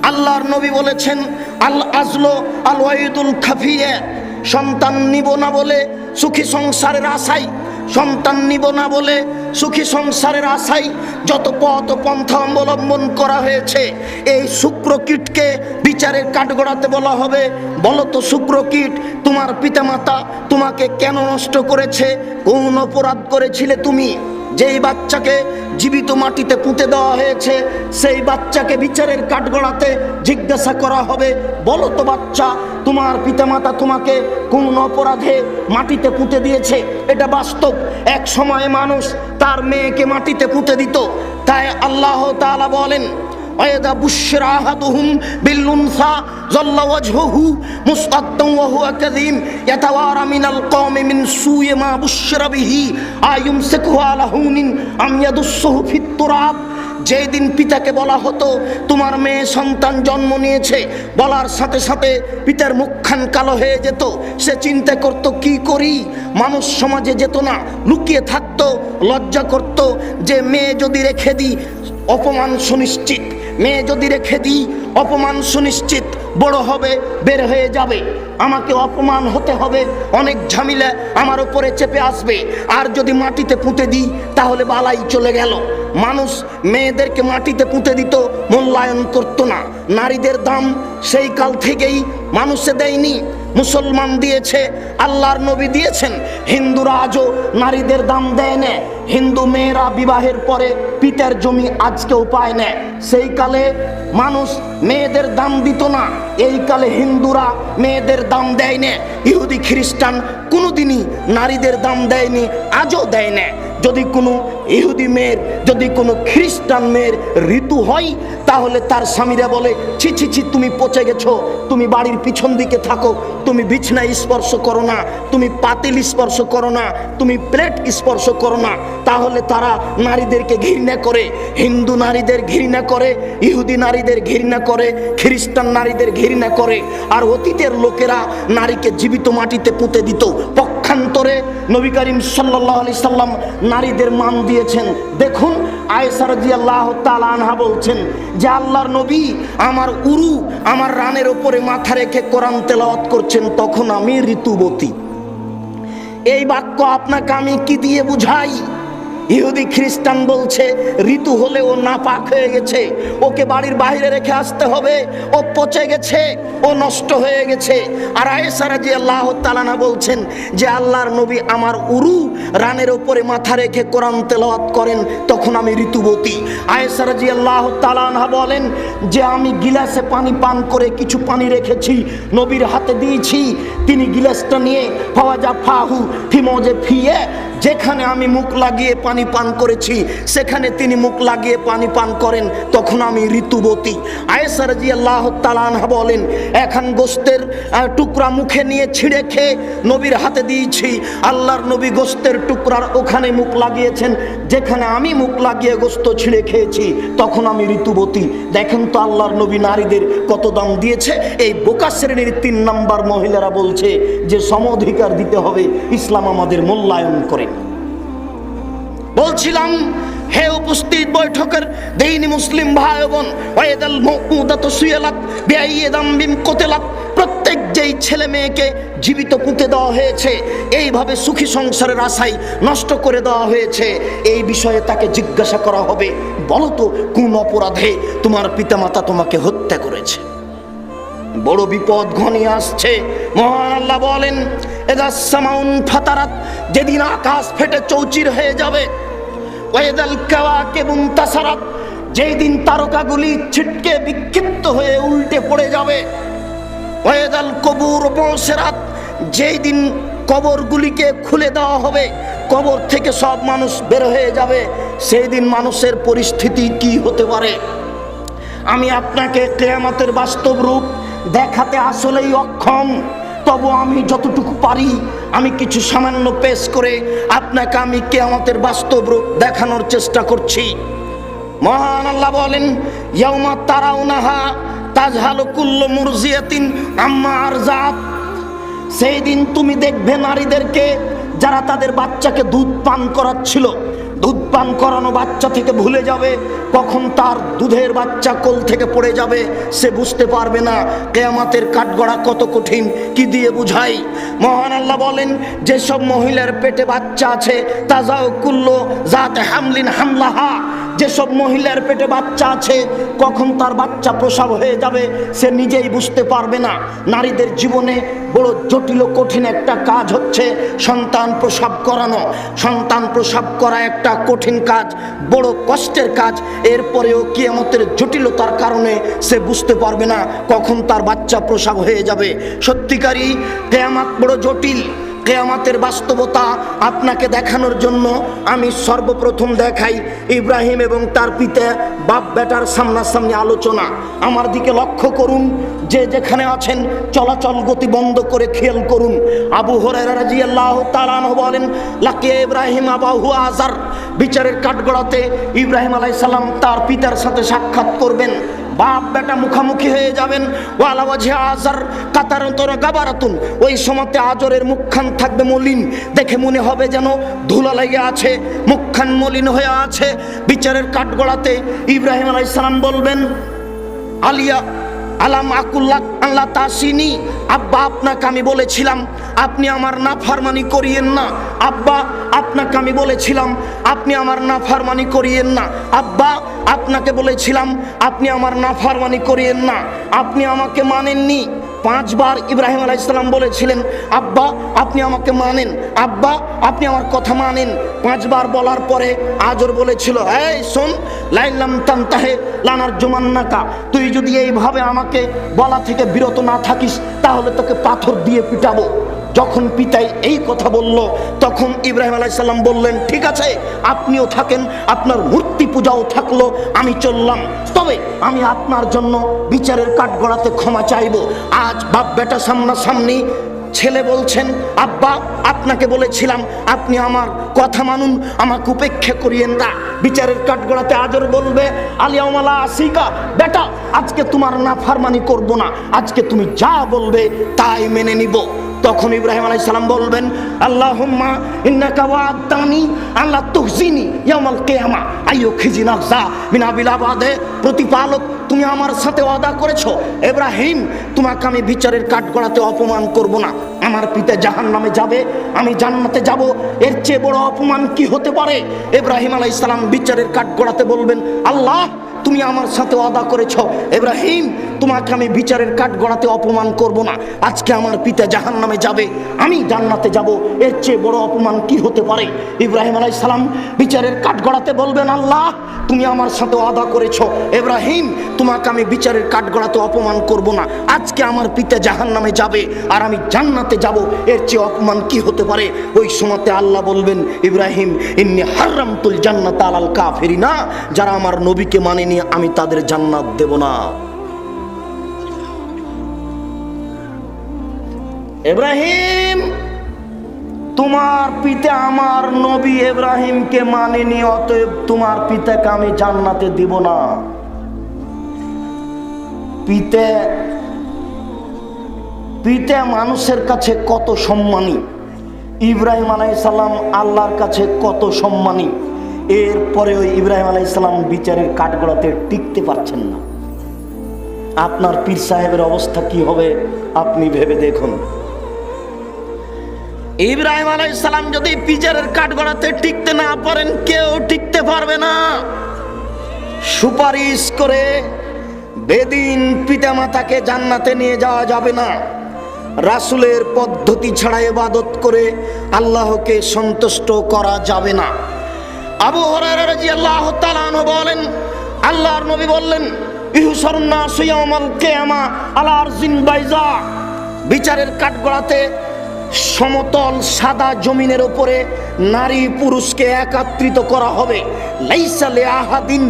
আল্লাহর নবী বলেছেন, আল আজলো আল ওয়াইদুল খাফিয়ে, সন্তান নিব না বলে সুখী সংসারের আশায়, সন্তান নিব না বলে সুখী সংসারের আশায় যত পথ পন্থা অবলম্বন করা হয়েছে, এই শুক্রকীটকে বিচারের কাঠগড়াতে বলা হবে, বলো তো শুক্রকীট, তোমার পিতামাতা তোমাকে কেন নষ্ট করেছে? কোন অপরাধ করেছিলে তুমি? যেই বাচ্চাকে জীবিত মাটিতে পুঁতে দেওয়া হয়েছে, সেই বাচ্চাকে বিচারের কাঠগড়াতে জিজ্ঞাসা করা হবে, বলো তো বাচ্চা, তোমার পিতামাতা তোমাকে কোন অপরাধে মাটিতে পুঁতে দিয়েছে? এটা বাস্তব। এক সময় মানুষ তার মেয়েকে মাটিতে পুঁতে দিত। তাই আল্লাহ তাআলা বলেন, وَإِذَا بُشِّرَ أَحَدُهُم بِالْأُنثَىٰ ظَلَّ وَجْهُهُ مُسْوَدًّا وَهُوَ كَظِيمٌ يَتَوَارَىٰ مِنَ الْقَوْمِ مِنْ سُوءِ مَا بُشِّرَ بِهِ أَيُمْسِكُهُ عَلَىٰ هُونٍ أَمْ يَدُسُّهُ فِي التُّرَابِ। যেই দিন পিতাকে বলা হতো তোমার মেয়ে সন্তান জন্ম নিয়েছে, বলার সাথে সাথে পিতার মুখখান কালো হয়ে যেত। সে চিন্তা করত কি করি, মানুষ সমাজে যেত না, লুকিয়ে থাকতো, লজ্জা করত যে মেয়ে যদি রেখে দিই অপমান সুনিশ্চিত, মেয়ে যদি রেখে দিই অপমান সুনিশ্চিত, বড় হবে বের হয়ে যাবে, আমাকে অপমান হতে হবে, অনেক ঝামেলা আমার উপরে চেপে আসবে। আর যদি মাটিতে পুঁতে দিই তাহলে বালাই চলে গেল। মানুষ মেয়েদেরকে মাটিতে পুঁতে দিত, মূল্যায়ন করতো না। নারীদের দাম সেই কাল থেকেই মানুষে দেয়নি, মুসলমান দিয়েছে, আল্লাহর নবী দিয়েছেন। হিন্দুরা আজও নারীদের দাম দেয় না। হিন্দু মেয়েরা বিবাহের পরে পিতার জমি আজকেও পায় না। সেই কালে মানুষ মেয়েদের দাম দিত না, এই কালে হিন্দুরা মেয়েদের দাম দেয় না। ইহুদি খ্রিস্টান কোনোদিনই নারীদের দাম দেয়নি, আজও দেয় না। যদি কোনো ইহুদি মেয়ের, যদি কোনো খ্রিস্টান মেয়ের ঋতু হয়, তাহলে তার স্বামীরা বলে, ছি ছি ছি, তুমি পচে গেছো, তুমি বাড়ির পিছন দিকে থাকো, তুমি বিছনায় স্পর্শ করো না, তুমি পাতিল স্পর্শ করো না, তুমি প্লেট স্পর্শ করো না। তাহলে তারা নারীদেরকে ঘৃণা করে, হিন্দু নারীদের ঘৃণা করে, ইহুদি নারীদের ঘৃণা করে, খ্রিস্টান নারীদের ঘৃণা করে। আর অতীতের লোকেরা নারীকে জীবিত মাটিতে পুঁতে দিত। পক্ষান্তরে নবী করিম সাল্লাল্লাহু আলাইহি সাল্লাম নারীদের মান দিয়েছেন। দেখুন, আয়েশা রাদিয়াল্লাহু তাআলা আনহা বলছেন যে আল্লাহর নবী আমার উরু, আমার রানের উপরে মাথা রেখে কোরআন তেলাওয়াত করছেন, তখন আমি ঋতুবতী। এই বাক্য আপনাকে আমি কি দিয়ে বুঝাই? ইহুদি খ্রিস্টান বলছে ঋতু হলে ও নাপাক হয়ে গেছে, ওকে বাড়ির বাইরে রেখে আসতে হবে, ও পচে গেছে, ও নষ্ট হয়ে গেছে। আর আয়েশা রাদিয়াল্লাহু তাআলা বলছেন যে আল্লাহর নবী আমার উরু রানের উপরে মাথা রেখে কোরআন তেলাওয়াত করেন, তখন আমি ঋতুবতী। আয়েশা রাদিয়াল্লাহু তাআলা বলেন যে আমি গিলাসে পানি পান করে কিছু পানি রেখেছি, নবীর হাতে দিয়েছি, তিনি গিলাসটা নিয়ে ফাওয়াজা ফাহু ফিমোজে ফিয়ে, যেখানে আমি মুখ লাগিয়ে পানি পান করেছি সেখানে তিনি মুখ লাগিয়ে পানি পান করেন, তখন আমি ঋতুবতী। আয়েশা রাদিয়াল্লাহু তাআলা আনহা বলেন এখন গোশতের টুকরা মুখে নিয়ে ছিঁড়ে খেয়ে নবীর হাতে দিয়েছি, আল্লাহর নবী গোশতের টুকরার ওখানে মুখ লাগিয়েছেন যেখানে আমি মুখ লাগিয়ে গোশত ছিঁড়ে খেয়েছি, তখন আমি ঋতুবতী। দেখেন তো আল্লাহর নবী নারীদের কত দাম দিয়েছে। এই বোকা শ্রেণীর 3 নাম্বার মহিলারা বলছে যে সম অধিকার দিতে হবে, ইসলাম আমাদের মূল্যায়ন করে। বলছিলাম, হে উপস্থিত বৈঠকের দ্বীনি মুসলিম ভাই বোন, ওয়াইদাল মাউউদাতু সুইলাত বিআইয়ি যামবিন কুতিলাত, প্রত্যেক যেই ছেলে মেয়েকে জীবিত পুঁতে দেওয়া হয়েছে, এইভাবে সুখী সংসারের আশায় নষ্ট করে দেওয়া হয়েছে, এই বিষয়ে তাকে জিজ্ঞাসা করা হবে, বলো তো কোন অপরাধে তোমার পিতামাতা তোমাকে হত্যা করেছে? বড় বিপদ ঘনিয়ে আসছে। মহান আল্লাহ বলেন ইযাস সামাউন ফাতারাত, যেদিন আকাশ ফেটে চৌচির হয়ে যাবে, ওয়াইদাল কাওয়াকিবুন তাসারাত, যেই দিন তারকাগুলি ছিটকে বিক্ষিপ্ত হয়ে উল্টে পড়ে যাবে, ওয়াইদাল কুবুর বুসিরাত, যেই দিন কবরগুলিকে খুলে দেওয়া হবে, কবর থেকে সব মানুষ বের হয়ে যাবে, সেই দিন মানুষের পরিস্থিতি কি হতে পারে? আমি আপনাকে কিয়ামতের বাস্তব রূপ দেখাতে আসলেই অক্ষম, তবু আমি যতটুকু পারি আমি কিছু সামান্য পেশ করে আপনাকে আমি কিয়ামতের বাস্তব রূপ দেখানোর চেষ্টা করছি। মহান আল্লাহ বলেন ইয়াউমা তারাউনাহা তাজহালু কুল্লু মুরজিয়াতিন আম্মা আরজাত, সেই দিন তুমি দেখবে নারীদেরকে যারা তাদের বাচ্চাকে দুধ পান করাচ্ছিল, দুধ পান করানো বাচ্চা থেকে ভুলে যাবে, কখন তার দুধের বাচ্চা কোল থেকে পড়ে যাবে সে বুঝতে পারবে না। কিয়ামতের কাঠগড়া কত কঠিন, কি দিয়ে বুঝাই? মহান আল্লাহ বলেন, যেসব মহিলার পেটে বাচ্চা আছে, তাজাও কুল্লু জাত হামলিন হামলাহা, যেসব মহিলার পেটে বাচ্চা আছে কখন তার বাচ্চা প্রসব হয়ে যাবে সে নিজেই বুঝতে পারবে না। নারীদের জীবনে বড় জটিল কঠিন একটা কাজ হচ্ছে সন্তান প্রসব করানো। সন্তান প্রসব করা একটা কঠিন কাজ, বড় কষ্টের কাজ। এরপরেও কিয়ামতের জটিলতার কারণে সে বুঝতে পারবে না কখন তার বাচ্চা প্রসব হয়ে যাবে। সত্যিকারই কিয়ামত বড় জটিল। কিয়ামতের বাস্তবতা আপনাকে দেখানোর জন্য আমি সর্বপ্রথম দেখাই ইব্রাহিম এবং তার পিতা বাপ বেটার সামনাসামনি আলোচনা। আমার দিকে লক্ষ্য করুন, যে যেখানে আছেন চলাচল গতি বন্ধ করে খেয়াল করুন। আবু হুরায়রা রাদিয়াল্লাহু তাআলা আনহু বলেন, লাকিয়া ইব্রাহিম আবাহু আজার, বিচারের কাঠগড়াতে ইব্রাহিম আলাইহিস সালাম তার পিতার সাথে সাক্ষাৎ করবেন। বাপ বেটা মুখামুখি হয়ে যাবেন। ওয়ালা ওয়াজহি আজার কাতারাতুন গাবারাতুন, ওই সময়তে আজরের মুখখান থাকবে মলিন, দেখে মনে হবে যেন ধুলা লেগে আছে, মুখখান মলিন হয়ে আছে। বিচারের কাঠগড়াতে ইব্রাহিম আলাইহিস সালাম বলবেন, আলিয়া আলাম আকুল্লাহ আল্লাহ তাসিনি, আব্বা আপনাকে আমি বলেছিলাম আপনি আমার নাফরমানি করিয়েন না। আব্বা আপনাকে আমি বলেছিলাম আপনি আমার নাফরমানি করিয়েন না। আব্বা আপনাকে বলেছিলাম আপনি আমার নাফরমানি করিয়েন না। আপনি আমাকে মানেননি। 5 বার ইব্রাহিম আলাইহিস সালাম বলেছিলেন, আব্বা আপনি আমাকে মানেন, আব্বা আপনি আমার কথা মানেন। 5 বার বলার পরে আজর বলেছিল, এই শোন, লাইলাম তানতাহে লানার জুমান্নাকা, তুই যদি এইভাবে আমাকে বলা থেকে বিরত না থাকিস তাহলে তোকে পাথর দিয়ে পিটাবো। যখন পিতাই এই কথা বলল তখন ইব্রাহিম আলাইহিস সালাম বললেন, ঠিক আছে আপনিও থাকেন, আপনার মূর্তি পূজাও থাকলো, আমি চললাম, তবে আমি আপনার জন্য বিচারের কাঠগড়াতে ক্ষমা চাইব। আজ বাপ বেটা সামনাসামনি, ছেলে বলছেন, আব্বা আপনাকে বলেছিলাম আপনি আমার কথা মানুন, আমাকে উপেক্ষা করিয়েন না। বিচারের কাঠগড়াতে আজর বলবে, আলিয়াউমালা আসিকা, বেটা আজকে তোমার নাফরমানি করব না, আজকে তুমি যা বলবে তাই মেনে নিব। তখন ইব্রাহিম আলাইহিস সালাম বলবেন, আল্লাহুম্মা ইন্নাকা ওয়া'আদতানি আল্লা তুখজিনি ইয়াউমাল কিয়ামা আইয়ুখিজিনাকজা মিন আবিল আবাদে, প্রতিপালক তুমি আমার সাথে ওয়াদা করেছো ইব্রাহিম তোমাকে আমি বিচারের কাঠগড়াতে অপমান করব না। আমার পিতা জাহান্নামে যাবে, আমি জান্নাতে যাব, এর চেয়ে বড় অপমান কি হতে পারে? ইব্রাহিম আলাইহিস সালাম বিচারের কাঠগড়াতে বলবেন, আল্লাহ তুমি আমার সাথে ওয়াদা করেছো ইব্রাহিম তোমাকে আমি বিচারের কাঠগড়াতে অপমান করব না। আজকে আমার পিতা জাহান্নামে যাবে, আমি জান্নাতে যাব, এর চেয়ে বড় অপমান কি হতে পারে? ইব্রাহিম আলাইহিস সালাম বিচারের কাঠগড়াতে বলবেন, আল্লাহ তুমি আমার সাথে ওয়াদা করেছো ইব্রাহিম তোমাকে আমি বিচারের কাঠগড়াতে অপমান করব না। আজকে আমার পিতা জাহান্নামে যাবে আর আমি জান্নাতে যাব, এর চেয়ে অপমান কি হতে পারে? ওই সময়তে আল্লাহ বলবেন, ইব্রাহিম ইন্নী হারামতুল জান্নাত আলাল কাফিরিনা, যারা আমার নবীকে মানেনি আমি তাদের জান্নাত দেব না। ইব্রাহিম তোমার পিতা আমার নবী ইব্রাহিমকে মানেনি, অতএব তোমার পিতাকে আমি জান্নাতে দিব না। পিতা মানুষের কাছে কত সম্মানী, ইব্রাহিম আলাইহিস সালাম আল্লাহর কাছে কত সম্মানী। এরপরেও ইব্রাহিম আলাইহিস সালাম বিচারের কাঠগড়াতে টিকতে পারছেন না। আপনার পীর সাহেবের অবস্থা কি হবে আপনি ভেবে দেখুন। ইব্রাহিম আলাইহিস সালাম যদি বিচারের কাঠগড়াতে টিকতে না পারেন, কেউ টিকতে পারবে না। সুপারিশ করে বেদিন পিতামাতাকে জান্নাতে নিয়ে যাওয়া যাবে না। রাসূলের পদ্ধতি ছাড়া ইবাদত করে আল্লাহকে সন্তুষ্ট করা যাবে না। আবু হুরায়রা রাদিয়াল্লাহু তাআলা আনহু বলেন, আল্লাহর নবী বললেন, ইহসারুন নাসু ইয়াউমাল কিয়ামা আলা আরজিন বাইজা, বিচারের কাঠগড়াতে সমতল সাদা জমিনের উপরে নারী পুরুষকে একত্রিত করা হবে। লাইসা লিআহাদিন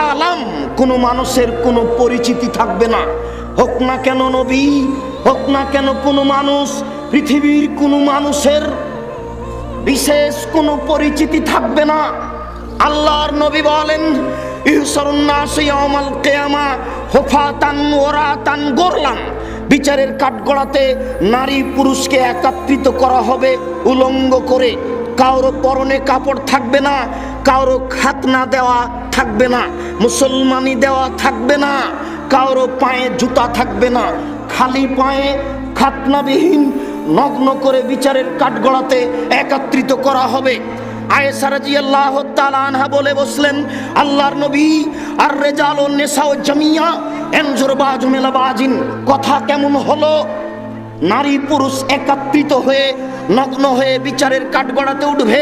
আলাম, কোনো মানুষের কোনো পরিচিতি থাকবে না, হোক না কেন নবী, হোক না কেন কোনো মানুষ, পৃথিবীর কোনো মানুষের বিশেষ কোনো পরিচিতি থাকবে না। আল্লাহর নবী বলেন, ইহসারুন নাসু ইয়াউমাল কিয়ামা হুফাতান ওরাতান গোরলান, বিচারের কাঠগড়াতে নারী পুরুষকে একত্রিত করা হবে উলঙ্গ করে, কারো পরনে কাপড় থাকবে না, কারো খাতনা দেওয়া থাকবে না, মুসলমানি দেওয়া থাকবে না, কারো পায়ে জুতা থাকবে না, খালি পায়ে খাতনাবিহীন নগ্ন করে বিচারের কাঠগড়াতে একত্রিত করা হবে। আয়েশা রাদিয়াল্লাহু তাআলা আনহা বলে বসলেন, আল্লাহর নবী, আর রিজালু নিসাউ জামিয়া এনজুর বাজুম ইলা বাজিন, কথা কেমন হলো? নারী পুরুষ একত্রিত হয়ে নগ্ন হয়ে বিচারের কাঠগড়াতে উঠবে,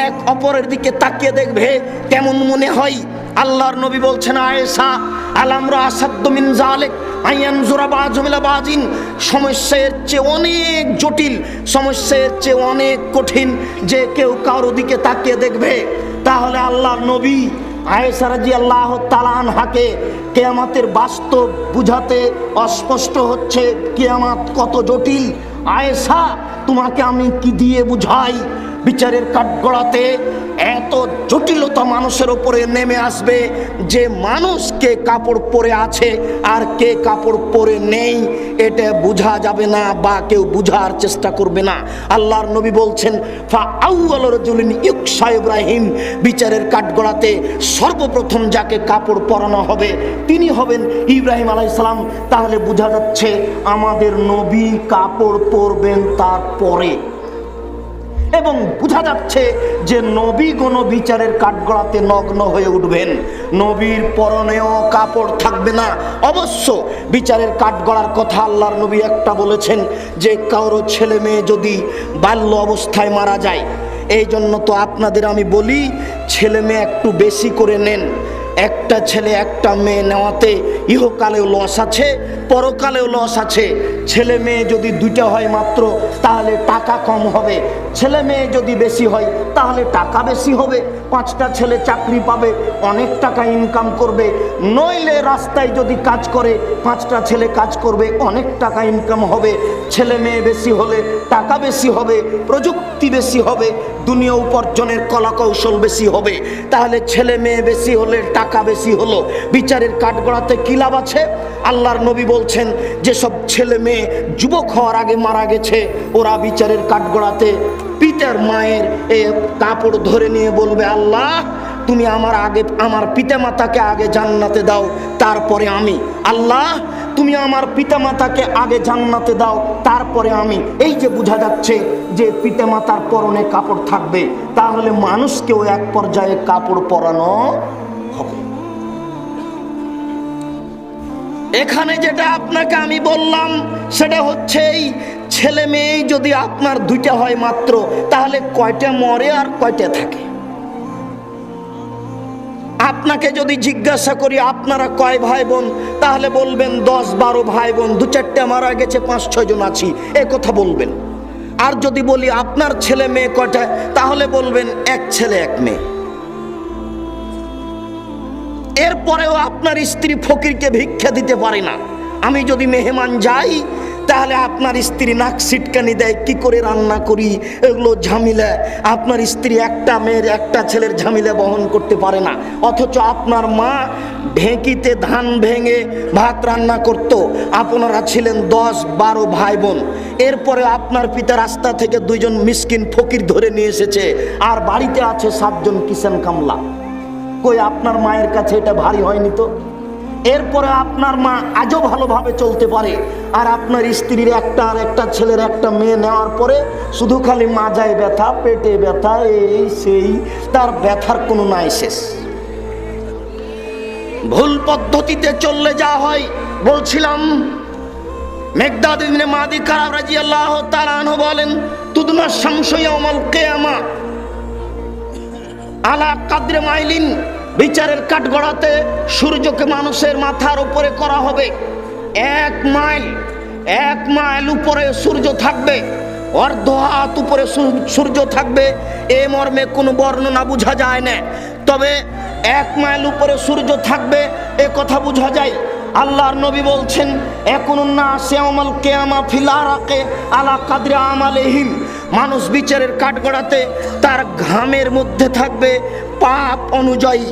এক অপরের দিকে তাকিয়ে দেখবে, কেমন মনে হয়? আল্লাহর নবী বলছেন, আয়েশা, আলামরা আসাদ্দু মিন যালিক আয়ানজুরা বাজুম ইলা বাজিন, সমস্যার চেয়ে অনেক জটিল, সমস্যার চেয়ে অনেক কঠিন যে কেউ কারো দিকে তাকিয়ে দেখবে। তাহলে আল্লাহর নবী আয়েশা রাদিয়াল্লাহু তাআলা আনহাকে কিয়ামতের বাস্তব বুঝাতে অস্পষ্ট হচ্ছে কিয়ামত কত জটিল। আয়েশা, তোমাকে আমি কি দিয়ে বুঝাই? বিচারের কাঠগড়াতে এত জটিলতা মানুষের উপরে নেমে আসবে যে মানুষ কে কাপড় পরে আছে আর কে কাপড় পরে নেই এটা বোঝা যাবে না, বা কেউ বুঝার চেষ্টা করবে না। আল্লাহর নবী বলছেন, ফা আউয়ালুর রাজুলিন ইউকসা ইব্রাহিম, বিচারের কাঠগড়াতে সর্বপ্রথম যাকে কাপড় পরানো হবে তিনি হবেন ইব্রাহিম আলাইহিস সালাম। তাহলে বোঝা যাচ্ছে আমাদের নবী কাপড় পরবেন তারপরে, এবং বোঝা যাচ্ছে যে নবী কোনো বিচারের কাঠগড়াতে নগ্ন হয়ে উঠবেন, নবীর পরনেও কাপড় থাকবে না। অবশ্য বিচারের কাঠগড়ার কথা আল্লাহর নবী একটা বলেছেন যে কারো ছেলে মেয়ে যদি বাল্য অবস্থায় মারা যায়, এই জন্য তো আপনাদের আমি বলি ছেলে মেয়ে একটু বেশি করে নেন। একটা ছেলে একটা মেয়ে নেওয়াতে ইহকালেও লস আছে, পরকালেও লস আছে। ছেলে মেয়ে যদি দুইটা হয় মাত্র তাহলে টাকা কম হবে, ছেলে মেয়ে যদি বেশি হয় তাহলে টাকা বেশি হবে। 5টা ছেলে চাকরি পাবে, অনেক টাকা ইনকাম করবে। নইলে রাস্তায় যদি কাজ করে 5টা ছেলে কাজ করবে, অনেক টাকা ইনকাম হবে। ছেলে মেয়ে বেশি হলে টাকা বেশি হবে, প্রযুক্তি বেশি হবে, দুনিয়া উপার্জনের কলাকৌশল বেশি হবে। তাহলে ছেলে মেয়ে বেশি হলে টাকা বেশি হলো, বিচারের কাঠগড়াতে কি লাভ আছে? আল্লাহর নবী বলছেন যেসব ছেলে মেয়ে যুবক হওয়ার আগে মারা গেছে ওরা বিচারের কাঠগড়াতে পিতার মায়ের কাপড় ধরে নিয়ে বলবে, আল্লাহ তুমি আমার পিতা মাতাকে আগে জান্নাতে দাও তারপরে আমি, আল্লাহ তুমি আমার পিতা মাতাকে আগে জান্নাতে দাও তারপরে আমি। এই যে বোঝা যাচ্ছে যে পিতা মাতার পরনে কাপড় থাকবে, তাহলে মানুষকেও এক পর্যায়ে কাপড় পরানো হবে। এখানে যেটা আপনাকে আমি বললাম সেটা হচ্ছে এই ছেলে মেয়ে যদি আপনার দুইটা হয় মাত্র, তাহলে কয়টা মরে আর কয়টা থাকে? আপনাকে যদি জিজ্ঞাসা করি আপনারা কয় ভাই বোন, তাহলে বলবেন 10-12 ভাই বোন, 2-4টা মারা গেছে, 5-6 জন আছি, এ কথা বলবেন। আর যদি বলি আপনার ছেলে মেয়ে কয়টা, তাহলে বলবেন 1 ছেলে 1 মেয়ে। এরপরেও আপনার স্ত্রী ফকিরকে ভিক্ষা দিতে পারে না। আমি যদি মেহমান যাই তাহলে আপনার স্ত্রী নাক সিটকানি দেয়, কি করে রান্না করি, এগুলো ঝামেলা। আপনার স্ত্রী একটা মেয়ের একটা ছেলের ঝামেলা বহন করতে পারে না, অথচ আপনার মা ঢেঁকিতে ধান ভেঙে ভাত রান্না করত। আপনারা ছিলেন 10-12 ভাই বোন, এরপরে আপনার পিতা রাস্তা থেকে 2 জন মিসকিন ফকির ধরে নিয়ে এসেছে, আর বাড়িতে আছে 7 জন কিষান কামলা। কই আপনার মায়ের কাছে এটা ভারী হয়নি তো? এরপরে আপনার মা আজও ভালোভাবে চলতে পারে, আর আপনার স্ত্রীর একটা আর একটা ছেলের একটা মেয়ে নেওয়ার পরে শুধু খালি মাজায় ব্যথা, পেটে ব্যথা, এই সেই, তার ব্যথার কোনো নাই শেষ। ভুল পদ্ধতিতে চললে যা হয়। বলছিলাম মেকদাদ ইবনে মাদি কারাব রাদিয়াল্লাহু তাআলা আনহু বলেন, তুদনা শামসু ইয়াউমাল কিয়ামা আলা কাদরে মাইলিন, বিচারের কাঠগড়াতে সূর্যকে মানুষের মাথার উপরে করা হবে। 1 মাইল উপরে সূর্য থাকবে, অর্ধ হাত উপরে সূর্য থাকবে। এ মর্মে কোনো বর্ণনা বোঝা যায় না, তবে 1 মাইল উপরে সূর্য থাকবে এ কথা বোঝা যায়। আল্লাহর নবী বলছেন, একুনুন নাস ইয়াউমাল কিয়ামা ফিল আরাকে আলা কাদরি আমালিহিম, মানুষ বিচারের কাঠগড়াতে তার ঘামের মধ্যে থাকবে পাপ অনুযায়ী।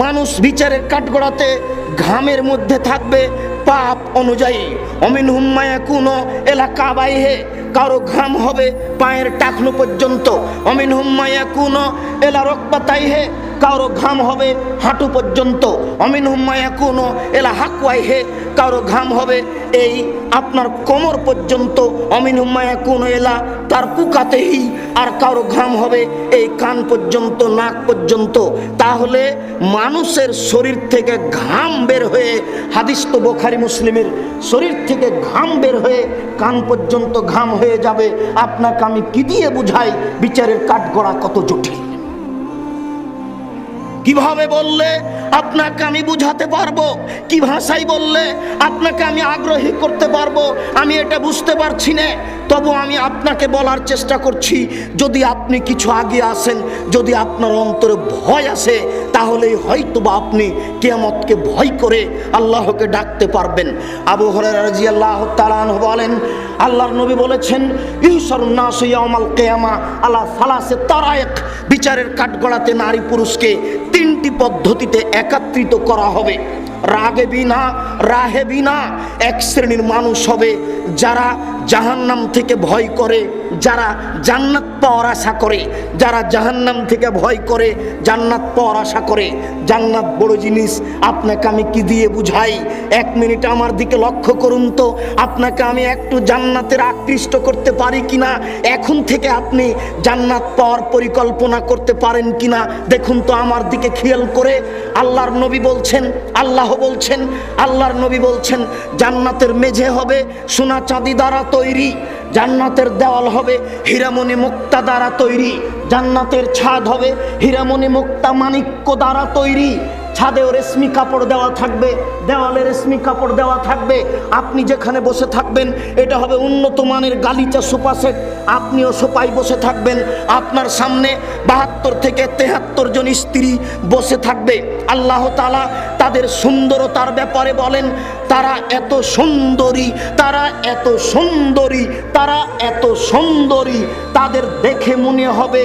মানুষ বিচারের কাঠগড়াতে ঘামের মধ্যে থাকবে পাপ অনুযায়ী। অমিনহুম মা ইয়াকুনু ইলা কাবাইহি, কারো ঘাম হবে পায়ের টাকনু পর্যন্ত। অমিনহুম মা ইয়াকুনু ইলা রুকবাতাইহি, কারো ঘাম হবে হাঁটু পর্যন্ত। অমিনহুম মা ইয়াকুনু ইলা হাকওয়াইহি, কারো ঘাম হবে এই আপনার কোমর পর্যন্ত। অমিনহুম মা ইয়াকুনু ইলা তারকুকাতিহি, আর কারো ঘাম হবে এই কান পর্যন্ত, নাক পর্যন্ত। তাহলে মানুষের শরীর থেকে ঘাম বের হয়ে, হাদিস তো বুখারী মুসলিমের, শরীর থেকে ঘাম বের হয়ে কান পর্যন্ত ঘাম হয়ে যাবে। আপনাকে আমি কি দিয়ে বুঝাই বিচারের কাঠগড়া কত জটিল। কিভাবে বললে আপনাকে আমি বুঝাতে পারবো, কি ভাষায় বললে আপনাকে আমি আগ্রহী করতে পারবো, আমি এটা বুঝতে পারছি না। তবু আমি আপনাকে বলার চেষ্টা করছি, যদি আপনি কিছু আগে আসেন, যদি আপনার অন্তরে ভয় আসে, তাহলেই হয়তোবা আপনি কিয়ামতকে ভয় করে আল্লাহকে ডাকতে পারবেন। আবু হুরায়রা রাদিয়াল্লাহু তাআলা আনহু বলেন, আল্লাহর নবী বলেছেন, ইহশারুন নাসু ইয়াউমাল কিয়ামা আলা সালাসি তারাইক, বিচারের কাঠগড়াতে নারী পুরুষকে তিনটি পদ্ধতিতে একত্রিত করা হবে। রাগেবিনা রাহেবিনা, এক শ্রেণীর মানুষ হবে যারা জাহান্নাম থেকে ভয় করে, যারা জান্নাত পাওয়ার আশা করে। যারা জাহান্নাম থেকে ভয় করে, জান্নাত পাওয়ার আশা করে। জান্নাত বড় জিনিস, আপনাকে আমি কি দিয়ে বুঝাই? এক মিনিট আমার দিকে লক্ষ্য করুন তো, আপনাকে আমি একটু জান্নাতের আকৃষ্ট করতে পারি কিনা, এখন থেকে আপনি জান্নাত পাওয়ার পরিকল্পনা করতে পারেন কিনা দেখুন তো আমার দিকে খেয়াল করে। আল্লাহর নবী বলছেন, আল্লাহর নবী বলছেন, জান্নাতের মেঝে হবে সোনা চাঁদি দ্বারা তৈরি, জান্নাতের দেওয়াল হবে হীরামণি মুক্তা দ্বারা তৈরি, জান্নাতের ছাদ হবে হীরামণি মুক্তা মাণিক্য দ্বারা তৈরি। ছাদেও রেশমি কাপড় দেওয়া থাকবে, দেওয়ালে রেশমি কাপড় দেওয়া থাকবে। আপনি যেখানে বসে থাকবেন এটা হবে উন্নত মানের গালিচা সোফা সেট, আপনিও সোফায় বসে থাকবেন। আপনার সামনে 72 থেকে 73 জন স্ত্রী বসে থাকবে। আল্লাহ তাআলা তাদের সুন্দরতার ব্যাপারে বলেন, তারা এত সুন্দরী, তারা এত সুন্দরী, তারা এত সুন্দরী, তাদের দেখে মনে হবে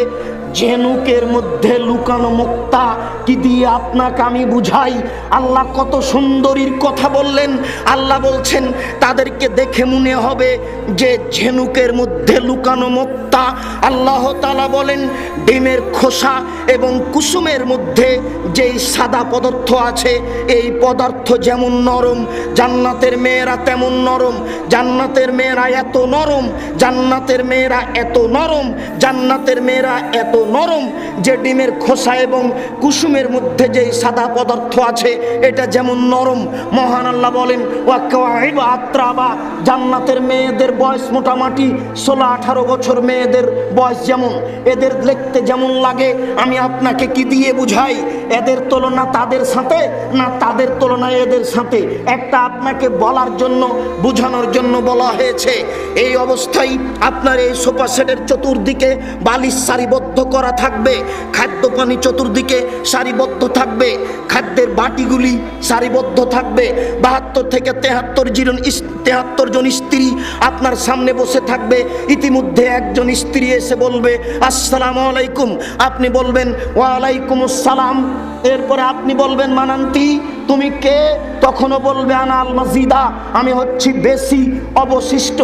ঝিনুকের মধ্যে লুকানো মুক্তা। কি দিয়ে আপনাকে আমি বুঝাই? আল্লাহ কত সুন্দরীর কথা বললেন। আল্লাহ বলছেন তাদেরকে দেখে মনে হবে যে ঝিনুকের মধ্যে লুকানো মুক্তা। আল্লাহ তাআলা বলেন ডিমের খোসা এবং কুসুমের মধ্যে যেই সাদা পদার্থ আছে, এই পদার্থ যেমন নরম, জান্নাতের মেয়েরা তেমন নরম। জান্নাতের মেয়েরা এত নরম, জান্নাতের মেয়েরা এত নরম, জান্নাতের মেয়েরা এত নরম যে ডিমের খোসা এবং কুসুমের মধ্যে যে সাদা পদার্থ আছে এটা যেমন নরম। মহান আল্লাহ বলেন ওয়াকাওয়াইবা আত্রাবা, জান্নাতের মেয়েদের বয়স মোটামুটি 16-18 বছর মেয়েদের বয়স, যেমন এদের দেখতে যেমন লাগে আমি আপনাকে কি দিয়ে বুঝাই? এদের তুলনা তাদের সাথে না তাদের তুলনা এদের সাথে, একটা আপনাকে বলার জন্য বোঝানোর জন্য বলা হয়েছে। এই অবস্থায় আপনার এই সোফা সেটের চতুর্দিকে বালিশ সারিবদ্ধ করা থাকবে, খাদ্য পানি চতুর্দিকে সারিবদ্ধ থাকবে, খাদ্যের বাটিগুলি সারিবদ্ধ থাকবে। 72 থেকে 73 জন স্ত্রী আপনার সামনে বসে থাকবে। ইতিমধ্যে একজন স্ত্রী এসে বলবে আসসালামু আলাইকুম, আপনি বলবেন ওয়ালাইকুম আসসালাম। এরপরে আপনি বলবেন মানান্তি, তুমি কে? তখনও বলবে আনা আল মাজিদা, আমি হচ্ছি বেশি অবশিষ্ট,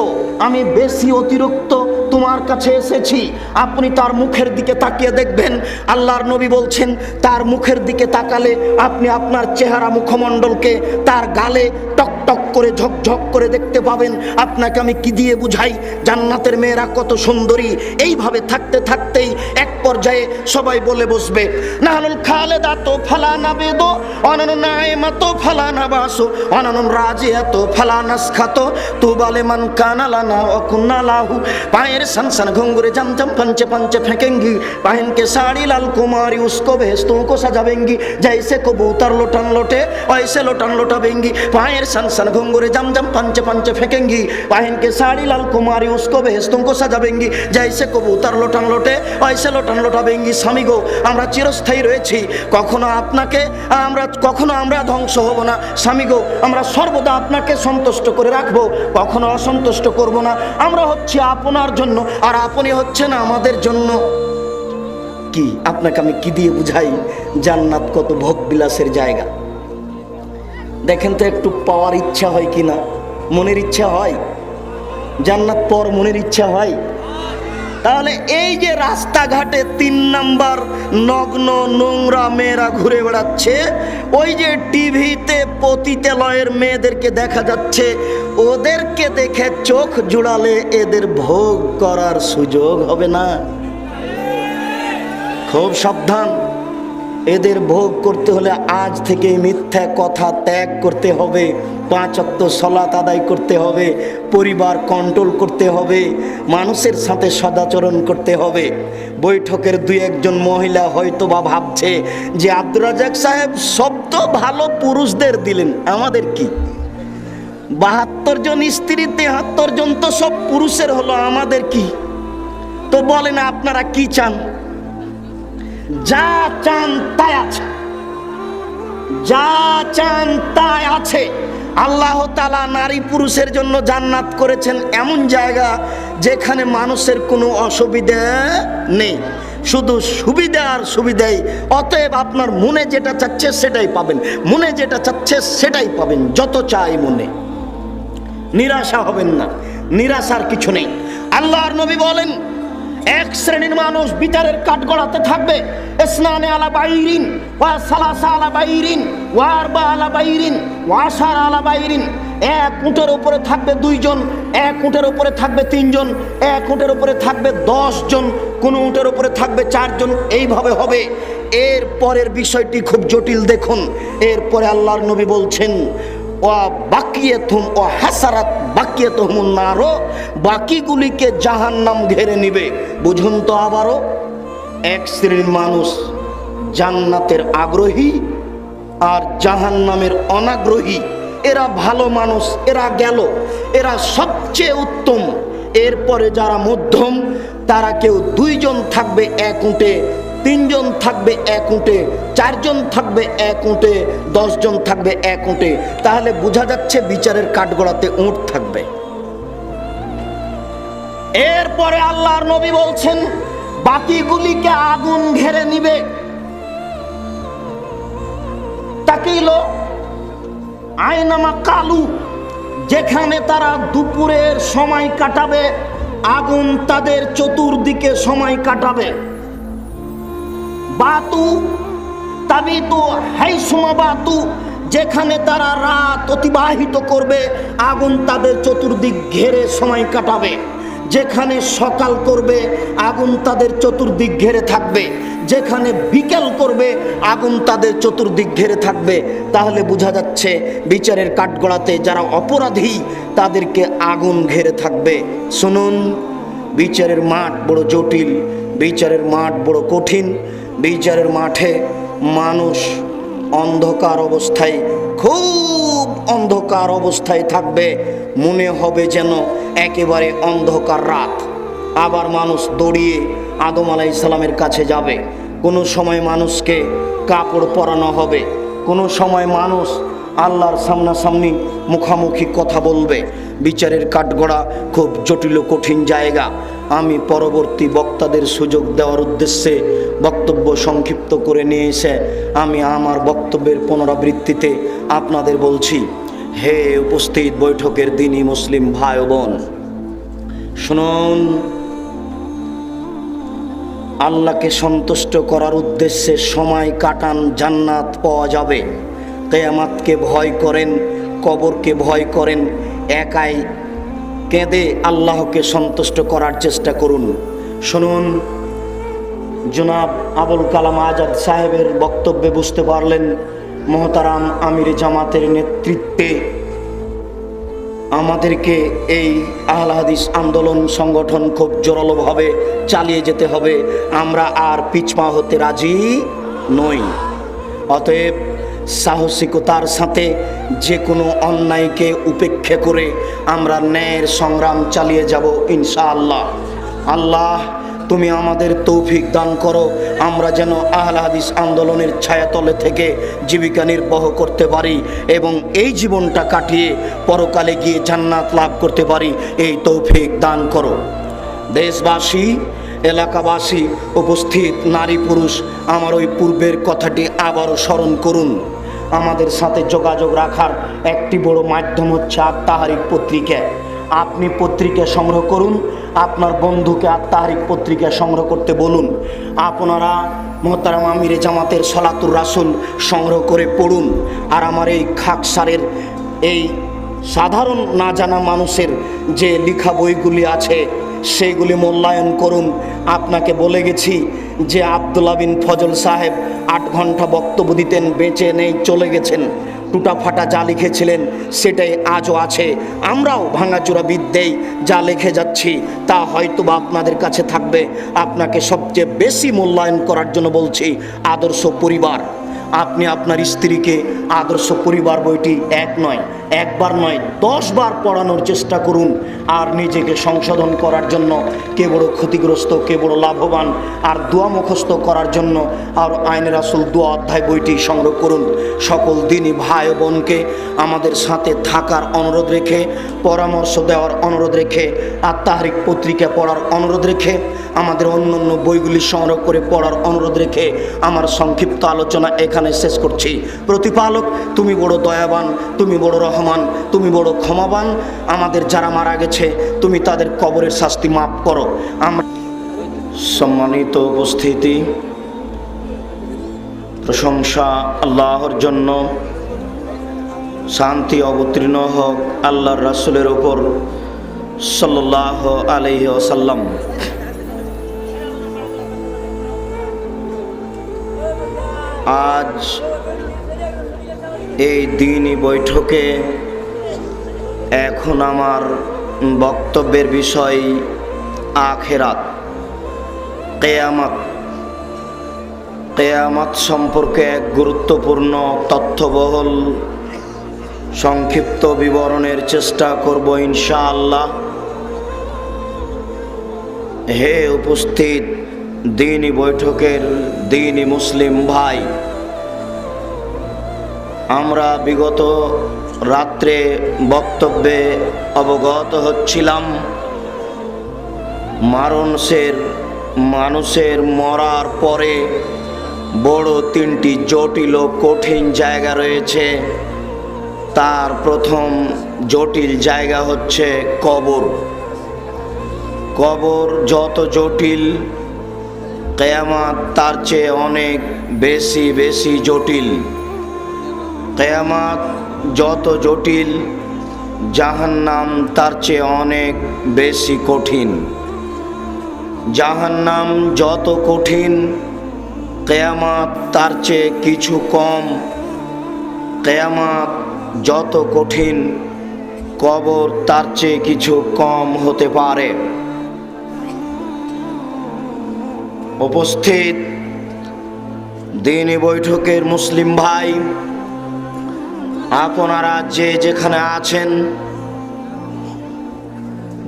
আমি বেশি অতিরিক্ত তোমার কাছে এসেছি। আপনি তার মুখের দিকে তাকিয়ে দেখবেন, আল্লাহর নবী বলছেন তার মুখের দিকে তাকালে আপনি আপনার চেহারা মুখমণ্ডলকে তার গালে টক টক করে ঝকঝক করে দেখতে পাবেন। আপনাকে আমি কি দিয়ে বুঝাই জান্নাতের মেয়েরা কত সুন্দরী? এইভাবে থাকতে থাকতেই এক পর্যায়ে সবাই বলে বসবে নাহানুল খালেদাতো ফালানা বেদো অনানু নাইমাতো ফালানা বাসো অনানুন রাজিয়াতো ফালানাস খাতো তুবালে মান কানালানা অকুন্না লাহু। পায়ের সনসন ঘুंघरे जम जम पंचे पंचे फेंकेंगी, पहन के साड़ी लाल कुमारी उसको भेस्तों को सजावेंगी, जैसे कबूतर लोटन लोटे वैसे लोटन लोटावेंगी। पायर सन सन घुंघरे जम जम पंचे पंचे फेंकेंगी, पहन के साड़ी लाल कुमारी उसको भेस्तों को सजावेंगी, जैसे कबूतर लोटन लोटे वैसे लोटन लोटावेंगी। স্বামী গো, আমরা চিরস্থায়ী রয়েছি, কখনো আমরা ধ্বংস হব না। স্বামী গো, আমরা সর্বদা আপনাকে সন্তুষ্ট করে রাখবো, কখনো অসন্তুষ্ট করব না। আমরা হচ্ছে আপনার জন্য আর আপনি হচ্ছেন আমাদের জন্য। কি আপনাকে আমি কি দিয়ে বুঝাই জান্নাত কত ভোগ বিলাসের জায়গা? দেখেন তো একটু পাওয়ার ইচ্ছা হয় কিনা, মনের ইচ্ছা হয়? জান্নাত পর মনের ইচ্ছা হয়? তাহলে এই যে রাস্তাঘাটে 3 নাম্বার নগ্ন নোংরা মেয়েরা ঘুরে বেড়াচ্ছে, ওই যে টিভিতে পতিতালয়ের মেয়েদেরকে দেখা যাচ্ছে, ওদেরকে দেখে চোখ জুড়ালে এদের ভোগ করার সুযোগ হবে না। খুব সাবধান, এদের ভোগ করতে হলে আজ থেকে মিথ্যা কথা ত্যাগ করতে হবে, 5 ওয়াক্ত সালাত আদায় করতে হবে, পরিবার কন্ট্রোল করতে হবে, মানুষের সাথে সদাচরণ করতে হবে। বৈঠকের 2-1 মহিলা হয়তো বা ভাবছে যে আব্দুর রাজ্জাক সাহেব সব তো ভালো পুরুষদের দিলেন, আমাদের কি? 72 জন স্ত্রী, 73 জন তো সব পুরুষের হলো, আমাদের কি? তো বলেন আপনারা কি চান? যা চান তাই আছে, যা চান তাই আছে। আল্লাহ তাআলা নারী পুরুষের জন্য জান্নাত করেছেন এমন জায়গা যেখানে মানুষের কোনো অসুবিধা নেই, শুধু সুবিধা আর সুবিধাই। অতএব আপনার মনে যেটা চাচ্ছে সেটাই পাবেন, মনে যেটা চাচ্ছে সেটাই পাবেন, যত চাই মনে। নিরাশা হবেন না, নিরাশার কিছু নেই। আল্লাহর নবী বলেন, এক শ্রেণীর মানুষ বিচারের কাঠগড়াতে থাকবে, ইসনানে আলা বাইরিন ওয়া সালাসা আলা বাইরিন ওয়া আরবা আলা বাইরিন ওয়া আশারা আলা বাইরিন। এক উটের উপরে থাকবে 2 জন, এক উটের উপরে থাকবে 3 জন, এক উটের উপরে থাকবে 10 জন, কোন উটের উপরে থাকবে 4 জন, এইভাবে হবে। এর পরের বিষয়টি খুব জটিল, দেখুন। এরপরে আল্লাহর নবী বলছেন, বাকিগুলিকে জাহান্নাম ঘেরে নিবে। বুঝুন তো আবারও, এক শ্রেণীর মানুষ জান্নাতের আগ্রহী আর জাহান্নামের অনাগ্রহী। এরা ভালো মানুষ, এরা গেল, এরা সবচেয়ে উত্তম। এরপরে যারা মধ্যম, তারা কেউ 2 জন থাকবে এক উটে, 3 জন থাকবে এক উটে, 4 জন থাকবে এক উটে, 10 জন থাকবে এক উটে। তাহলে বোঝা যাচ্ছে বিচারের কাঠগড়াতে উট থাকবে। এরপরে আল্লাহর নবী বলছেন, বাকিগুলিকে আগুন ঘেরে নিবে। তাকিল আয়নামা কালু, যেখানে তারা দুপুরের সময় কাটাবে, আগুন তাদের চতুর্দিকে সময় কাটাবে। বাতু তাবিতু হাইসুমা বাতু, যেখানে তারা রাত অতিবাহিত করবে, আগুন তাদের চতুর্দিক ঘেরে সময় কাটাবে। যেখানে সকাল করবে, আগুন তাদের চতুর্দিক ঘেরে থাকবে। যেখানে বিকেল করবে, আগুন তাদের চতুর্দিক ঘেরে থাকবে। তাহলে বোঝা যাচ্ছে বিচারের কাঠগড়াতে যারা অপরাধী, তাদেরকে আগুন ঘেরে থাকবে। শুনুন, বিচারের মাঠ বড় জটিল, বিচারের মাঠ বড় কঠিন। বিচারের মাঠে মানুষ অন্ধকার অবস্থায়, খুব অন্ধকার অবস্থায় থাকবে, মনে হবে যেন একেবারে অন্ধকার রাত। আবার মানুষ দৌড়িয়ে আদম আলাইহিস সালামের কাছে যাবে। কোনো সময় মানুষকে কাপড় পরানো হবে, কোনো সময় মানুষ আল্লাহর সামনাসামনি মুখামুখি কথা বলবে। বিচারের কাঠগড়া খুব জটিল ও কঠিন জায়গা। আমি পরবর্তী বক্তাদের সুযোগ দেওয়ার উদ্দেশ্যে বক্তব্য সংক্ষিপ্ত করে নিয়ে এসে আমি আমার বক্তব্যের পুনরাবৃত্তিতে আপনাদের বলছি, হে উপস্থিত বৈঠকের দিনী মুসলিম ভাই ও বোন, শুনুন, আল্লাহকে সন্তুষ্ট করার উদ্দেশ্যে সময় কাটান, জান্নাত পাওয়া যাবে। কিয়ামতকে ভয় করেন, কবরকে ভয় করেন, একাই কেঁদে আল্লাহকে সন্তুষ্ট করার চেষ্টা করুন। শুনুন, জনাব আবুল কালাম আজাদ সাহেবের বক্তব্যে বুঝতে পারলেন, মহতারাম আমির জামাতের নেতৃত্বে আমাদেরকে এই আহলে হাদিস আন্দোলন সংগঠন খুব জোরালোভাবে চালিয়ে যেতে হবে। আমরা আর পিছপা হতে রাজি নই। অতএব সাহসিকতার সাথে যে কোনো অন্যায়কে উপেক্ষা করে আমরা ন্যায়ের সংগ্রাম চালিয়ে যাব ইনশাআল্লাহ। আল্লাহ তুমি আমাদের তৌফিক দান করো, আমরা যেন আহলে হাদিস আন্দোলনের ছায়াতলে থেকে জীবিকা নির্বাহ করতে পারি এবং এই জীবনটা কাটিয়ে পরকালে গিয়ে জান্নাত লাভ করতে পারি, এই তৌফিক দান করো। দেশবাসী, এলাকাবাসী, উপস্থিত নারী পুরুষ, আমার ওই পূর্বের কথাটি আবারও স্মরণ করুন। আমাদের সাথে যোগাযোগ রাখার একটি বড় মাধ্যম হচ্ছে আত-তাহরিক পত্রিকা। আপনি পত্রিকা সংগ্রহ করুন, আপনার বন্ধুকে আত-তাহরিক পত্রিকা সংগ্রহ করতে বলুন। আপনারা মোহতারাম আমিরে জামাতের সলাতুর রাসুল সংগ্রহ করে পড়ুন। আর আমার এই খাকসারের এই সাধারণ না জানা মানুষের যে লেখা বইগুলি আছে সেইগুলি মূল্যায়ন করুন। আপনাকে বলে গেছি যে আব্দুল্লাহ বিন ফজল সাহেব 8 ঘন্টা বক্তব্য দিতেন, বেঁচে নেই, চলে গেছেন। টুটা ফাটা যা লিখেছিলেন সেটাই আজও আছে। আমরাও ভাঙাচোরা বিদ্যেই যা লিখে যাচ্ছি তা হয়তো বা আপনাদের কাছে থাকবে। আপনাকে সবচেয়ে বেশি মূল্যায়ন করার জন্য বলছি আদর্শ পরিবার। আপনি আপনার স্ত্রীকে আদর্শ পরিবার বইটি একবার নয় 10 বার পড়ানোর চেষ্টা করুন। আর নিজেকে সংশোধন করার জন্য কে বড় ক্ষতিগ্রস্ত, কে বড় লাভবান, আর দোয়া মুখস্থ করার জন্য আর আইনে রাসূল দোয়া অধ্যায় বইটি সংগ্রহ করুন। সকল দিনই ভাই বোনকে আমাদের সাথে থাকার অনুরোধ রেখে, পরামর্শ দেওয়ার অনুরোধ রেখে, আত-তাহরিক পত্রিকা পড়ার অনুরোধ রেখে, আমাদের অন্যান্য বইগুলি সংগ্রহ করে পড়ার অনুরোধ রেখে আমার সংক্ষিপ্ত আলোচনা এখানে শেষ করছি। প্রতিপালক, তুমি বড় দয়াবান, তুমি বড় রহমান, তুমি বড় ক্ষমাবান। আমাদের যারা মারা গেছে তুমি তাদের কবরের শাস্তি মাফ করো। সম্মানিত উপস্থিতি, প্রশংসা আল্লাহর জন্য, শান্তি অবতীর্ণ হোক আল্লাহর রাসূলের উপর সাল্লাল্লাহু আলাইহি ওয়াসাল্লাম। আজ এই দিনই বৈঠকে এখন আমার বক্তব্যের বিষয় আখিরাত, কিয়ামত। কিয়ামত সম্পর্কে এক গুরুত্বপূর্ণ তথ্যবহুল সংক্ষিপ্ত বিবরণের চেষ্টা করব ইনশাআল্লাহ। হে উপস্থিত দিনই বৈঠকের দিনই মুসলিম ভাই, আমরা বিগত রাত্রে বক্তব্যে অবগত হচ্ছিলাম মানুষের মরার পরে বড় 3টি জটিল ও কঠিন জায়গা রয়েছে। তার প্রথম জটিল জায়গা হচ্ছে কবর। কবর যত জটিল, কিয়ামত তার চেয়ে অনেক বেশি জটিল। কিয়ামত যত জটিল, জাহান্নাম তার চেয়ে অনেক বেশি কঠিন। জাহান্নাম যত কঠিন, কিয়ামত তার চেয়ে কিছু কম। কিয়ামত যত কঠিন, কবর তার চেয়ে কিছু কম হতে পারে। উপস্থিত দিনই বৈঠকের মুসলিম ভাই, আপনারা যে যেখানে আছেন,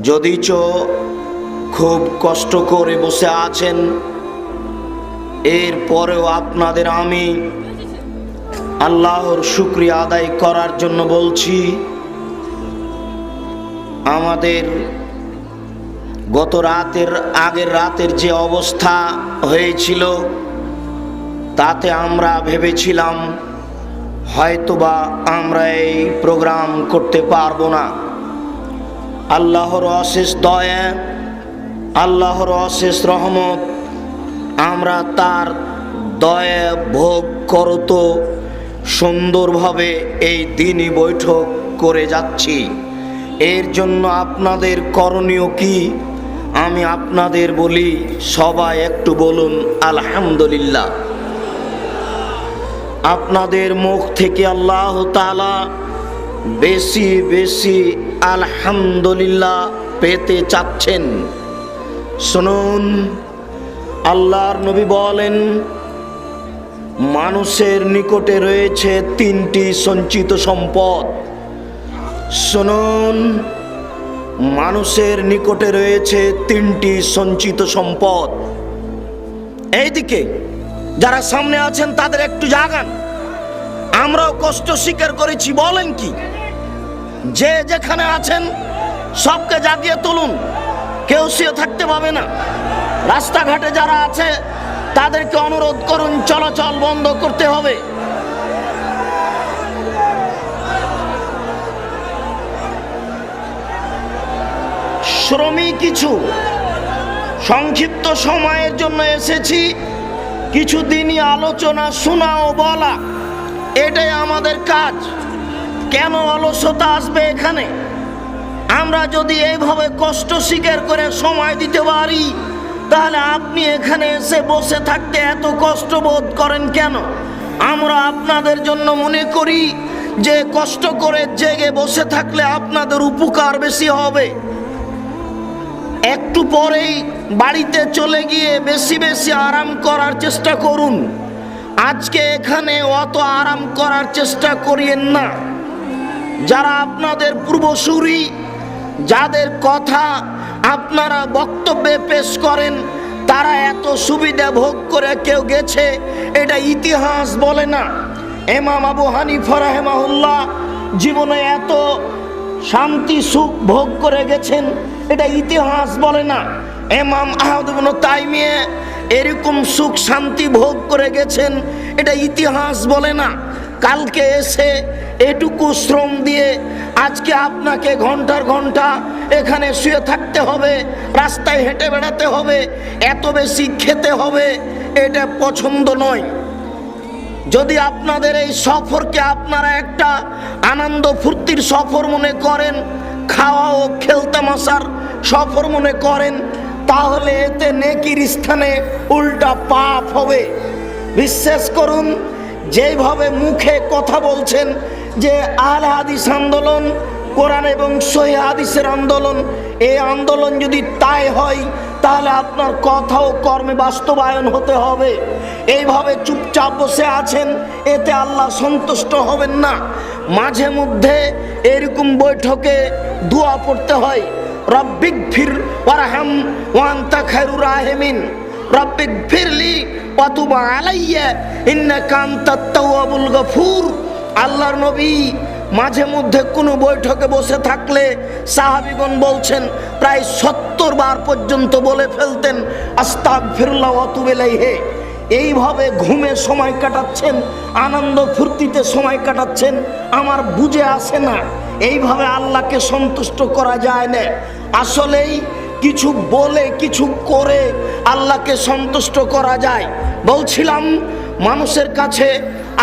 যদিচ খুব কষ্ট করে বসে আছেন, এরপরেও আপনাদের আমি আল্লাহর শুকরিয়া আদায় করার জন্য বলছি। আমাদের গত আগের রাতের যে অবস্থা হয়েছিল তাতে আমরা ভেবেছিলাম হয়তোবা আমরা এই প্রোগ্রাম করতে পারবো না। আল্লাহর অশেষ দয়া, আল্লাহর অশেষ রহমত, আমরা তার দয়া ভোগ করত সুন্দরভাবে এই দিনই বৈঠক করে যাচ্ছি। এর জন্য আপনাদের করণীয় কি আমি আপনাদের বলি, সবাই একটু বলুন আলহামদুলিল্লাহ। আপনাদের মুখ থেকে আল্লাহ তাআলা বেশি আলহামদুলিল্লাহ পেতে চাচ্ছেন। শুনুন, আল্লাহর নবী বলেন, মানুষের নিকটে রয়েছে 3টি সঞ্চিত সম্পদ। শুনুন, মানুষের নিকটে রয়েছে 3টি সঞ্চিত সম্পদ। এইদিকে যারা সামনে আছেন তাদের একটু জাগান, আমরাও কষ্ট স্বীকার করেছি। বলেন কি? যে যেখানে আছেন সবকে জাগিয়ে তুলুন, কেউ শুয়ে থাকতে পাবে না। রাস্তাঘাটে যারা আছে তাদেরকে অনুরোধ করুন চলাচল বন্ধ করতে হবে। পরিশ্রমী কিছু। সংক্ষিপ্ত সময়ের জন্য এসেছি, কিছু দিনই আলোচনা শোনা ও বলা, এটাই আমাদের কাজ। কেন অলসতা আসবে এখানে? আমরা যদি এইভাবে কষ্ট স্বীকার করে সময় দিতে পারি, তাহলে আপনি এখানে এসে বসে থাকতে এত কষ্ট বোধ করেন কেন? আমরা আপনাদের জন্য মনে করি যে কষ্ট করে জেগে বসে থাকলে আপনাদের উপকার বেশি হবে। একটু পরেই বাড়িতে চলে গিয়ে বেশি বেশি আরাম করার চেষ্টা করুন। আজকে এখানে অত আরাম করার চেষ্টা করিয়েন না। যারা আপনাদের পূর্বসূরি, যাদের কথা আপনারা বক্তব্যে পেশ করেন, তারা এত সুবিধা ভোগ করে কেউ গেছে, এটা ইতিহাস বলে না। ইমাম আবু হানিফা রাহিমাহুল্লাহ জীবনে এত শান্তি সুখ ভোগ করে গেছেন, এটা ইতিহাস বলে না। ইমাম আহমদ ইবনে তাইমিয়া এরকম সুখ শান্তি ভোগ করে গেছেন, এটা ইতিহাস বলে না। কালকে এসে এটুকু শ্রম দিয়ে আজকে আপনাকে ঘন্টার ঘন্টা এখানে শুয়ে থাকতে হবে, রাস্তায় হেঁটে বেড়াতে হবে, এত বেশি খেতে হবে, এটা পছন্দ নয়। যদি আপনাদের এই সফরকে আপনারা একটা আনন্দ ফুর্তির সফর মনে করেন, খাওয়া ও খেলতামাশার সফর মনে করেন, তাহলে এতে নেকির স্থানে উল্টা পাপ হবে। বিশ্বাস করুন, যেভাবে মুখে কথা বলছেন যে আহলে হাদিস আন্দোলন, কোরআন এবং সহিহ হাদিসের আন্দোলন, এই আন্দোলন যদি তাই হয়, তাহলে আপনার কথা ও কর্মে বাস্তবায়ন হতে হবে। এইভাবে চুপচাপ বসে আছেন, এতে আল্লাহ সন্তুষ্ট হবেন না। মাঝে মধ্যে এরকম বৈঠকে দোয়া পড়তে হয়, রব্বিগফির ওয়ারহাম ওয়া আনতা খায়রুর রাহিমিন, রব্বিগফিরলি ওয়া তুব আলাইয়া ইন্নাকা আনতাত তাওয়াবুল গফুর। আল্লাহর নবী মাঝে মধ্যে কোনো বৈঠকে বসে থাকলে সাহাবীগণ বলছেন প্রায় 70 বার পর্যন্ত বলে ফেলতেন আস্তাগফিরুল্লাহ ওয়া তুব ইলাইহি। এইভাবে ঘুমে সময় কাটাচ্ছেন, আনন্দ ফুর্তিতে সময় কাটাচ্ছেন, আমার বুঝে আসে না। এইভাবে আল্লাহকে সন্তুষ্ট করা যায় না। আসলেই কিছু বলে কিছু করে আল্লাহকে সন্তুষ্ট করা যায়। বলছিলাম, মানুষের কাছে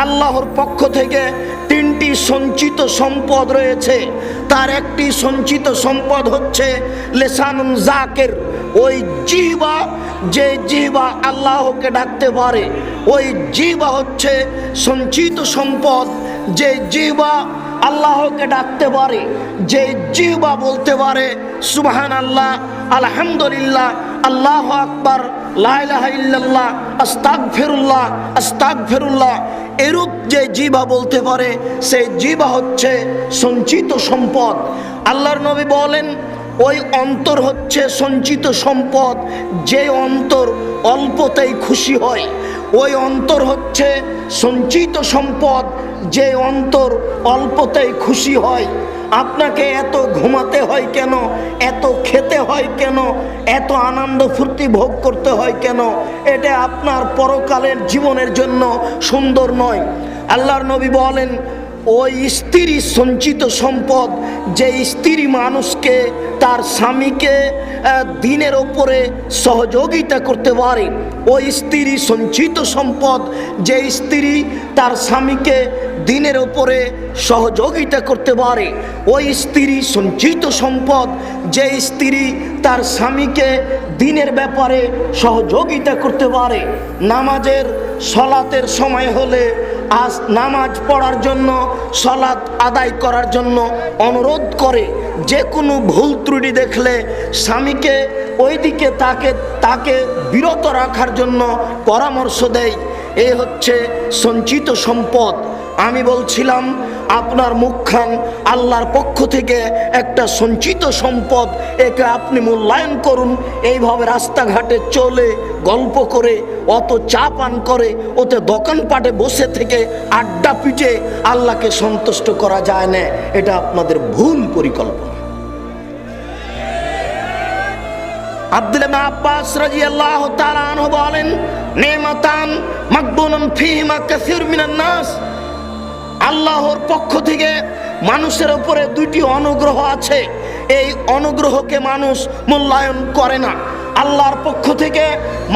আল্লাহর পক্ষ থেকে 3টি সঞ্চিত সম্পদ রয়েছে। তার একটি সঞ্চিত সম্পদ হচ্ছে লিসানুন যাকির, ওই জিহ্বা, যে জিহ্বা আল্লাহকে ডাকতে পারে, ওই জিহ্বা হচ্ছে সঞ্চিত সম্পদ। যে জিহ্বা আল্লাহকে ডাকতে পারে, যে জিহ্বা বলতে পারে সুবহানাল্লাহ, আলহামদুলিল্লাহ, আল্লাহু আকবার, লা ইলাহা ইল্লাল্লাহ, আস্তাগফিরুল্লাহ, আস্তাগফিরুল্লাহ, এরূপ যে জিহ্বা বলতে পারে, সেই জিহ্বা হচ্ছে সঞ্চিত সম্পদ। আল্লাহর নবী বলেন, ওই অন্তর হচ্ছে সঞ্চিত সম্পদ, যে অন্তর অল্পতেই খুশি হয়। ওই অন্তর হচ্ছে সঞ্চিত সম্পদ, যে অন্তর অল্পতেই খুশি হয়। আপনাকে এত ঘুমাতে হয় কেন, এত খেতে হয় কেন, এত আনন্দ ফুর্তি ভোগ করতে হয় কেন? এটা আপনার পরকালের জীবনের জন্য সুন্দর নয়। আল্লাহর নবী বলেন, ওই স্ত্রী সঞ্চিত সম্পদ, যে স্ত্রী মানুষকে, তার স্বামীকে দিনের ওপরে সহযোগিতা করতে পারে। ওই স্ত্রী সঞ্চিত সম্পদ, যে স্ত্রী তার স্বামীকে দিনের ওপরে সহযোগিতা করতে পারে। ওই স্ত্রী সঞ্চিত সম্পদ, যে স্ত্রী তার স্বামীকে দিনের ব্যাপারে সহযোগিতা করতে পারে। নামাজের সলাতের সময় হলে আজ নামাজ পড়ার জন্য, সলাত আদায় করার জন্য অনুরোধ করে। যে কোনো ভুল ত্রুটি দেখলে স্বামীকে ওইদিকে তাকে বিরত রাখার জন্য পরামর্শ দেয়। এই হচ্ছে সঞ্চিত সম্পদ। আমি বলছিলাম, আপনার মুখখান আল্লাহর পক্ষ থেকে একটা সঞ্চিত সম্পদ, একে আপনি মূল্যায়ন করুন। এইভাবে রাস্তাঘাটে চলে গল্প করে, অত চা পান করে, ওতে দোকানপাটে বসে থেকে আড্ডা পিটে আল্লাহকে সন্তুষ্ট করা যায় না। এটা আপনাদের ভুল পরিকল্পনা। আব্দুল্লাহ ইবনে আব্বাস রাদিয়াল্লাহু তাআলা আনহু বলেন, নেমাতান মাকবুনুন ফীহিমা কাসীর মিনান নাস। আল্লাহর পক্ষ থেকে মানুষের উপরে 2টি অনুগ্রহ আছে, এই অনুগ্রহকে মানুষ মূল্যায়ন করে না। আল্লাহর পক্ষ থেকে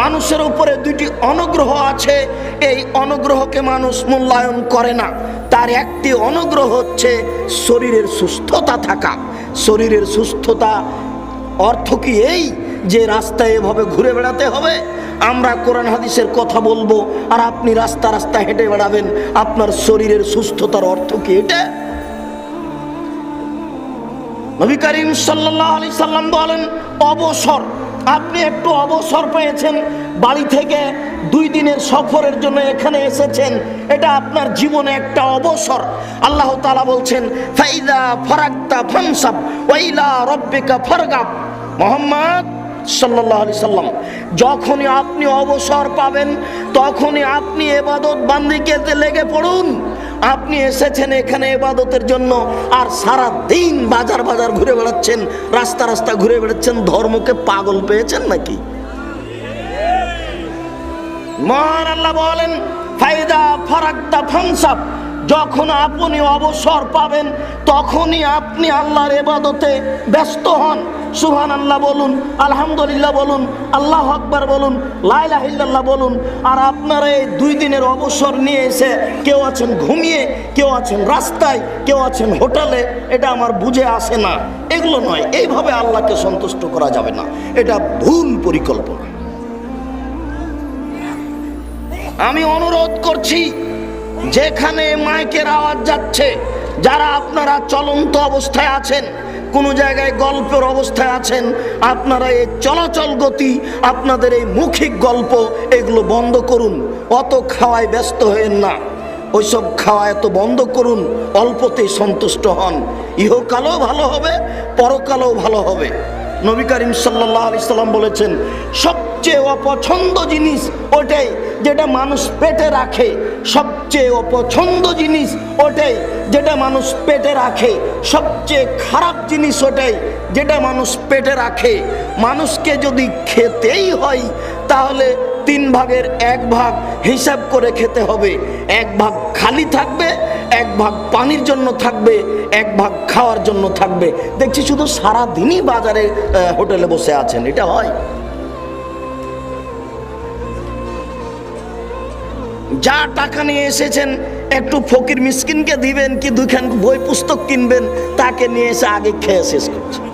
মানুষের উপরে দুটি অনুগ্রহ আছে, এই অনুগ্রহকে মানুষ মূল্যায়ন করে না। তার একটি অনুগ্রহ হচ্ছে শরীরের সুস্থতা থাকা। শরীরের সুস্থতা অর্থ কি এই যে রাস্তায় এভাবে ঘুরে বেড়াতে হবে? আমরা কোরআন হাদিসের কথা বলবো আর আপনি রাস্তা রাস্তা হেঁটে বেড়াবেন, আপনার শরীরের সুস্থতার অর্থ কি এটা? নবী করিম সাল্লাল্লাহু আলাইহি সাল্লাম বলেন অবসর। আপনি একটু অবসর পেয়েছেন, বাড়ি থেকে 2 দিনের সফরের জন্য এখানে এসেছেন, এটা আপনার জীবনে একটা অবসর। আল্লাহ তাআলা বলছেন ফাইদা ফারাগতা ফানসাব ওয়া ইলা রাব্বিকা ফারগাব। মুহাম্মদ সাল্লাল্লাহু আলাইহি সাল্লাম, যখনই আপনি অবসর পাবেন তখনই আপনি ইবাদত বান্দিগিতে লেগে পড়ুন। আপনি এসেছেন এখানে ইবাদতের জন্য, আর সারা দিন বাজার বাজার ঘুরে বেড়াচ্ছেন, রাস্তা রাস্তা ঘুরে বেড়াচ্ছেন। ধর্মকে পাগল পেয়েছেন নাকি? মহান আল্লাহ বলেন ফাইদা ফারাগতা ফানসাব, যখন আপনি অবসর পাবেন তখনই আপনি আল্লাহর ইবাদতে ব্যস্ত হন। সুবহানাল্লাহ বলুন, আলহামদুলিল্লাহ বলুন, আল্লাহু আকবার বলুন, লা ইলাহা ইল্লাল্লাহ বলুন। আর আপনারা এই 2 দিনের অবসর নিয়ে এসে কেউ আছেন ঘুমিয়ে, কেউ আছেন রাস্তায়, কেউ আছেন হোটেলে। এটা আমার বুঝে আসে না। এগুলো নয়, এইভাবে আল্লাহকে সন্তুষ্ট করা যাবে না, এটা ভুল পরিকল্পনা। আমি অনুরোধ করছি, যেখানে মাইকের আওয়াজ যাচ্ছে, যারা আপনারা চলন্ত অবস্থায় আছেন, কোনো জায়গায় গল্পের অবস্থায় আছেন, আপনারা এই চলাচল গতি, আপনাদের এই মৌখিক গল্প, এগুলো বন্ধ করুন। অত খাওয়ায় ব্যস্ত হয়েন না, ওইসব খাওয়া এত বন্ধ করুন। অল্পতেই সন্তুষ্ট হন, ইহকালও ভালো হবে, পরকালও ভালো হবে। নবী করিম সাল্লাল্লাহু আলাইহি সাল্লাম বলেছেন সবচেয়ে অপছন্দ জিনিস ওটাই যেটা মানুষ পেটে রাখে। সবচেয়ে অপছন্দ জিনিস ওটাই যেটা মানুষ পেটে রাখে। সবচেয়ে খারাপ জিনিস ওটাই যেটা মানুষ পেটে রাখে। মানুষকে যদি খেতেই হয় তাহলে 3 ভাগের 1 ভাগ হিসাব করে খেতে হবে। 1 ভাগ খালি থাকবে, 1 ভাগ পানির জন্য থাকবে, 1 ভাগ খাওয়ার জন্য থাকবে। দেখছি শুধু সারা দিনই বাজারে হোটেলে বসে আছেন, এটা হয়? যা টাকা নিয়ে এসেছেন একটু ফকির মিসকিনকে দিবেন কি 2খান বই পুস্তক কিনবেন, তাকে নিয়ে এসে আগে খেয়ে শেষ করছেন।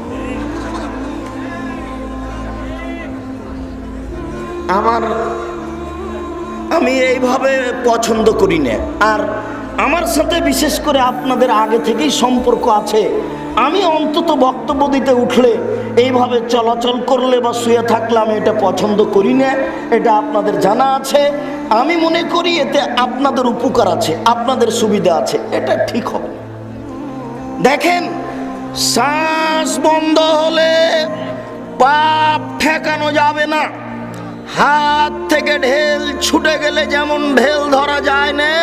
আমি এইভাবে পছন্দ করি না। আর আমার সাথে বিশেষ করে আপনাদের আগে থেকেই সম্পর্ক আছে। আমি অন্তত বক্তব্য দিতে উঠলে এইভাবে চলাচল করলে বা শুয়ে থাকলে আমি এটা পছন্দ করি না, এটা আপনাদের জানা আছে। আমি মনে করি এতে আপনাদের উপকার আছে, আপনাদের সুবিধা আছে, এটা ঠিক হবে। দেখেন, শ্বাস বন্ধ হলে পাপ ঠেকানো যাবে না। হাত থেকে ঢেল ছুটে গেলে যেমন ঢেল ধরা যায় না,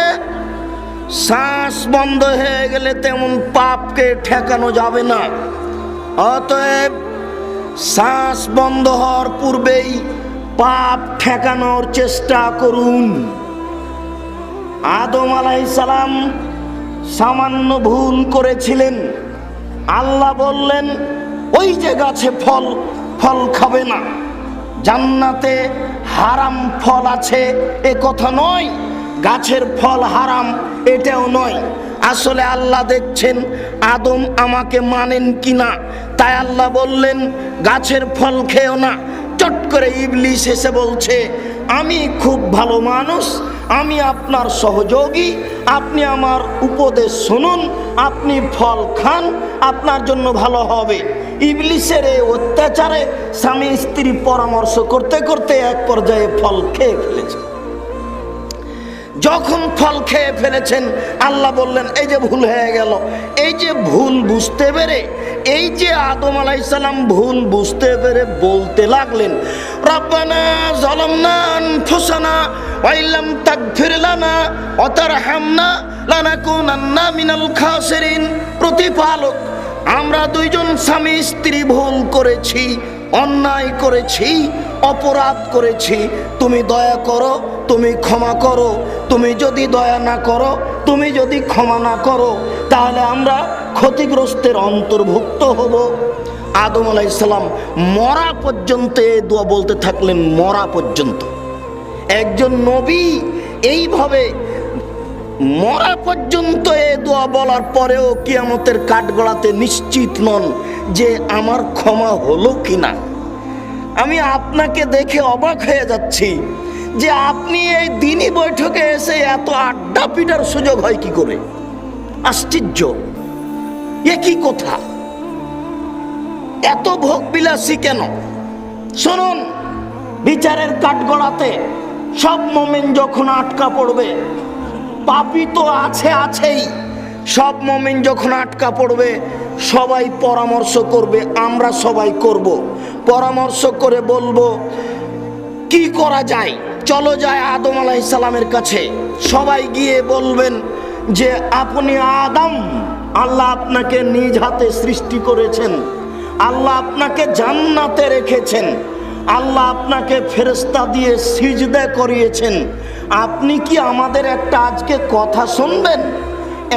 শ্বাস বন্ধ হয়ে গেলে তেমন পাপকে ঠেকানো যাবে না। অতএব শ্বাস বন্ধ হওয়ার পূর্বেই পাপ ঠেকানোর চেষ্টা করুন। আদম আলাইহিস সালাম সামান্য ভুল করেছিলেন। আল্লাহ বললেন ওই যে গাছে ফল খাবে না। জান্নাতে হারাম ফল আছে এ কথা নয়, গাছের ফল হারাম এটাও নয়। আসলে আল্লাহ দেখছেন আদম আমাকে মানেন কিনা, তাই আল্লাহ বললেন গাছের ফল খেও না। চট করে ইবলিস এসে বলছে আমি খুব ভালো মানুষ, আমি আপনার সহযোগী, আপনি আমার উপদেশ শুনুন, আপনি ফল খান, আপনার জন্য ভালো হবে। ইবলিসের এই অত্যাচারে স্বামী স্ত্রী পরামর্শ করতে করতে এক পর্যায়ে ফল খেয়ে ফেলেছে। যখন ফল খেয়ে ফেলেছেন আল্লাহ বললেন এই যে ভুল হয়ে গেল। এই যে ভুল বুঝতে পেরে, এই যে আদম আলাইহিস সালাম ভুল বুঝতে পেরে বলতে লাগলেন রব্বানা যালামনা আনফুসানা ওয়া ইল্লাম তাগফির লানা ওয়া তারহামনা লানাকুনান্না মিনাল খাসিরিন। প্রতিপালক, আমরা 2জন স্বামী স্ত্রী ভুল করেছি, অন্যায় করেছি, অপরাধ করেছি, তুমি দয়া করো, তুমি ক্ষমা করো। তুমি যদি দয়া না করো, তুমি যদি ক্ষমা না করো, তাহলে আমরা ক্ষতিগ্রস্তের অন্তর্ভুক্ত হব। আদম আলাইহিস সালাম মরা পর্যন্ত এই দোয়া বলতে থাকলেন, মরা পর্যন্ত। একজন নবী এইভাবে মরা পর্যন্ত এ দোয়া বলার পরেও কিয়ামতের কাঠগড়াতে নিশ্চিত নন যে আমার ক্ষমা হলো কিনা। আমি আপনাকে দেখে অবাক হয়ে যাচ্ছি যে আপনি এই দিনই বৈঠকে এসে এত আড্ডা পিটার সুযোগ হয় কি করে? আশ্চর্য, এ কি কথা? এত ভোগ বিলাসী কেন? শুনুন, বিচারের কাঠগড়াতে সব মুমিন যখন আটকা পড়বে, পাপী তো আছেই, সব মুমিন যখন আটকা পড়বে, সবাই পরামর্শ করবে, আমরা সবাই করব, পরামর্শ করে বলবো কি করা যায়। চলো যায় আদম আলাইহিস সালামের কাছে। সবাই গিয়ে বলবেন যে আপনি আদম, আল্লাহ আপনাকে নিজ হাতে সৃষ্টি করেছেন, আল্লাহ আপনাকে জান্নাতে রেখেছেন, আল্লাহ আপনাকে ফেরেশতা দিয়ে সিজদা করিয়েছেন। আপনি কি আমাদের একটা আজকে কথা শুনবেন?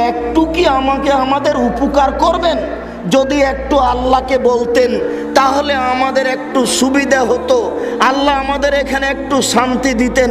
একটু কি আমাদের উপকার করবেন? যদি একটু আল্লাহকে বলতেন তাহলে আমাদের একটু সুবিধা হতো, আল্লাহ আমাদের এখানে একটু শান্তি দিতেন।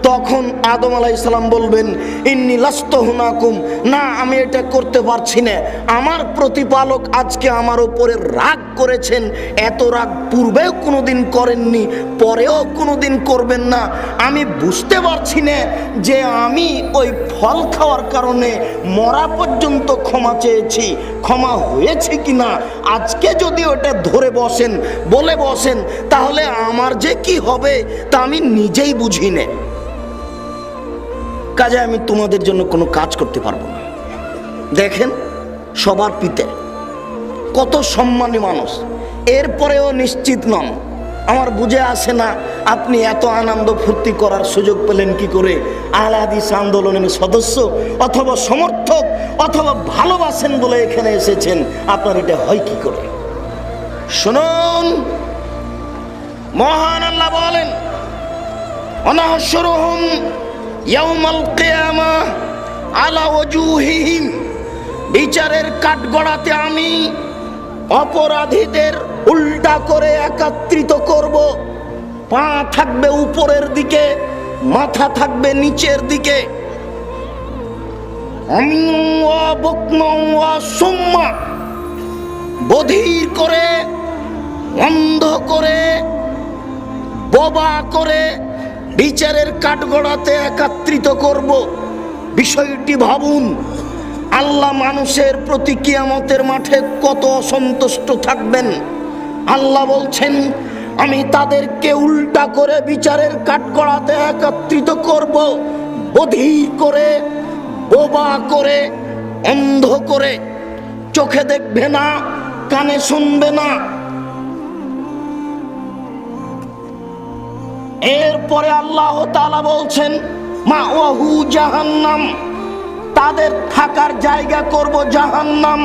তখন আদম আলাইহিস সালাম বলবেন ইন্নী লাস্তু হুনাকুম, না আমি এটা করতে পারছি না, আমার প্রতিপালক আজকে আমার উপরে রাগ করেছেন। এত রাগ পূর্বেও কোনোদিন করেননি, পরেও কোনোদিন করবেন না। আমি বুঝতে পারছি না যে আমি ওই ফল খাওয়ার কারণে মরা পর্যন্ত ক্ষমা চেয়েছি, ক্ষমা হয়েছে কিনা। আজকে যদি ওটা ধরে বসেন, বলে বসেন, তাহলে আমার যে কি হবে তা আমি নিজেই বুঝি না। কাজে আমি তোমাদের জন্য কোনো কাজ করতে পারবো না। দেখেন সবার পিতা কত সম্মানী মানুষ, এরপরেও নিশ্চিত নন। আমার বুঝে আসে না আপনি এত আনন্দ ফুর্তি করার সুযোগ পেলেন কি করে? আহলে হাদিস আন্দোলনের সদস্য অথবা সমর্থক অথবা ভালোবাসেন বলে এখানে এসেছেন, আপনার এটা হয় কি করে? শুনুন, মহান আল্লাহ বলেন ওয়ানাহশুরুহুম ইয়াউমাল কিয়ামাহ আলা ওয়াজুহিহিম, বিচারের কাঠগড়াতে আমি অপরাধীদের উল্টা করে একত্রিত করব। পা থাকবে উপরের দিকে, মাথা থাকবে নিচের দিকে। বধির করে, অন্ধ করে, বোবা করে বিচারের কাঠগড়াতে একত্রিত করব। বিষয়টি ভাবুন, আল্লাহ মানুষের প্রতি কিয়ামতের মাঠে কত অসন্তুষ্ট থাকবেন। আল্লাহ বলছেন আমি তাদেরকে উল্টা করে বিচারের কাঠগড়াতে একত্রিত করব, বধির করে, বোবা করে, অন্ধ করে। চোখে দেখবে না, কানে শুনবে না। এরপরে আল্লাহ তাআলা বলছেন মাওয়াহু জাহান্নাম, তাদের থাকার জায়গা করব জাহান্নাম।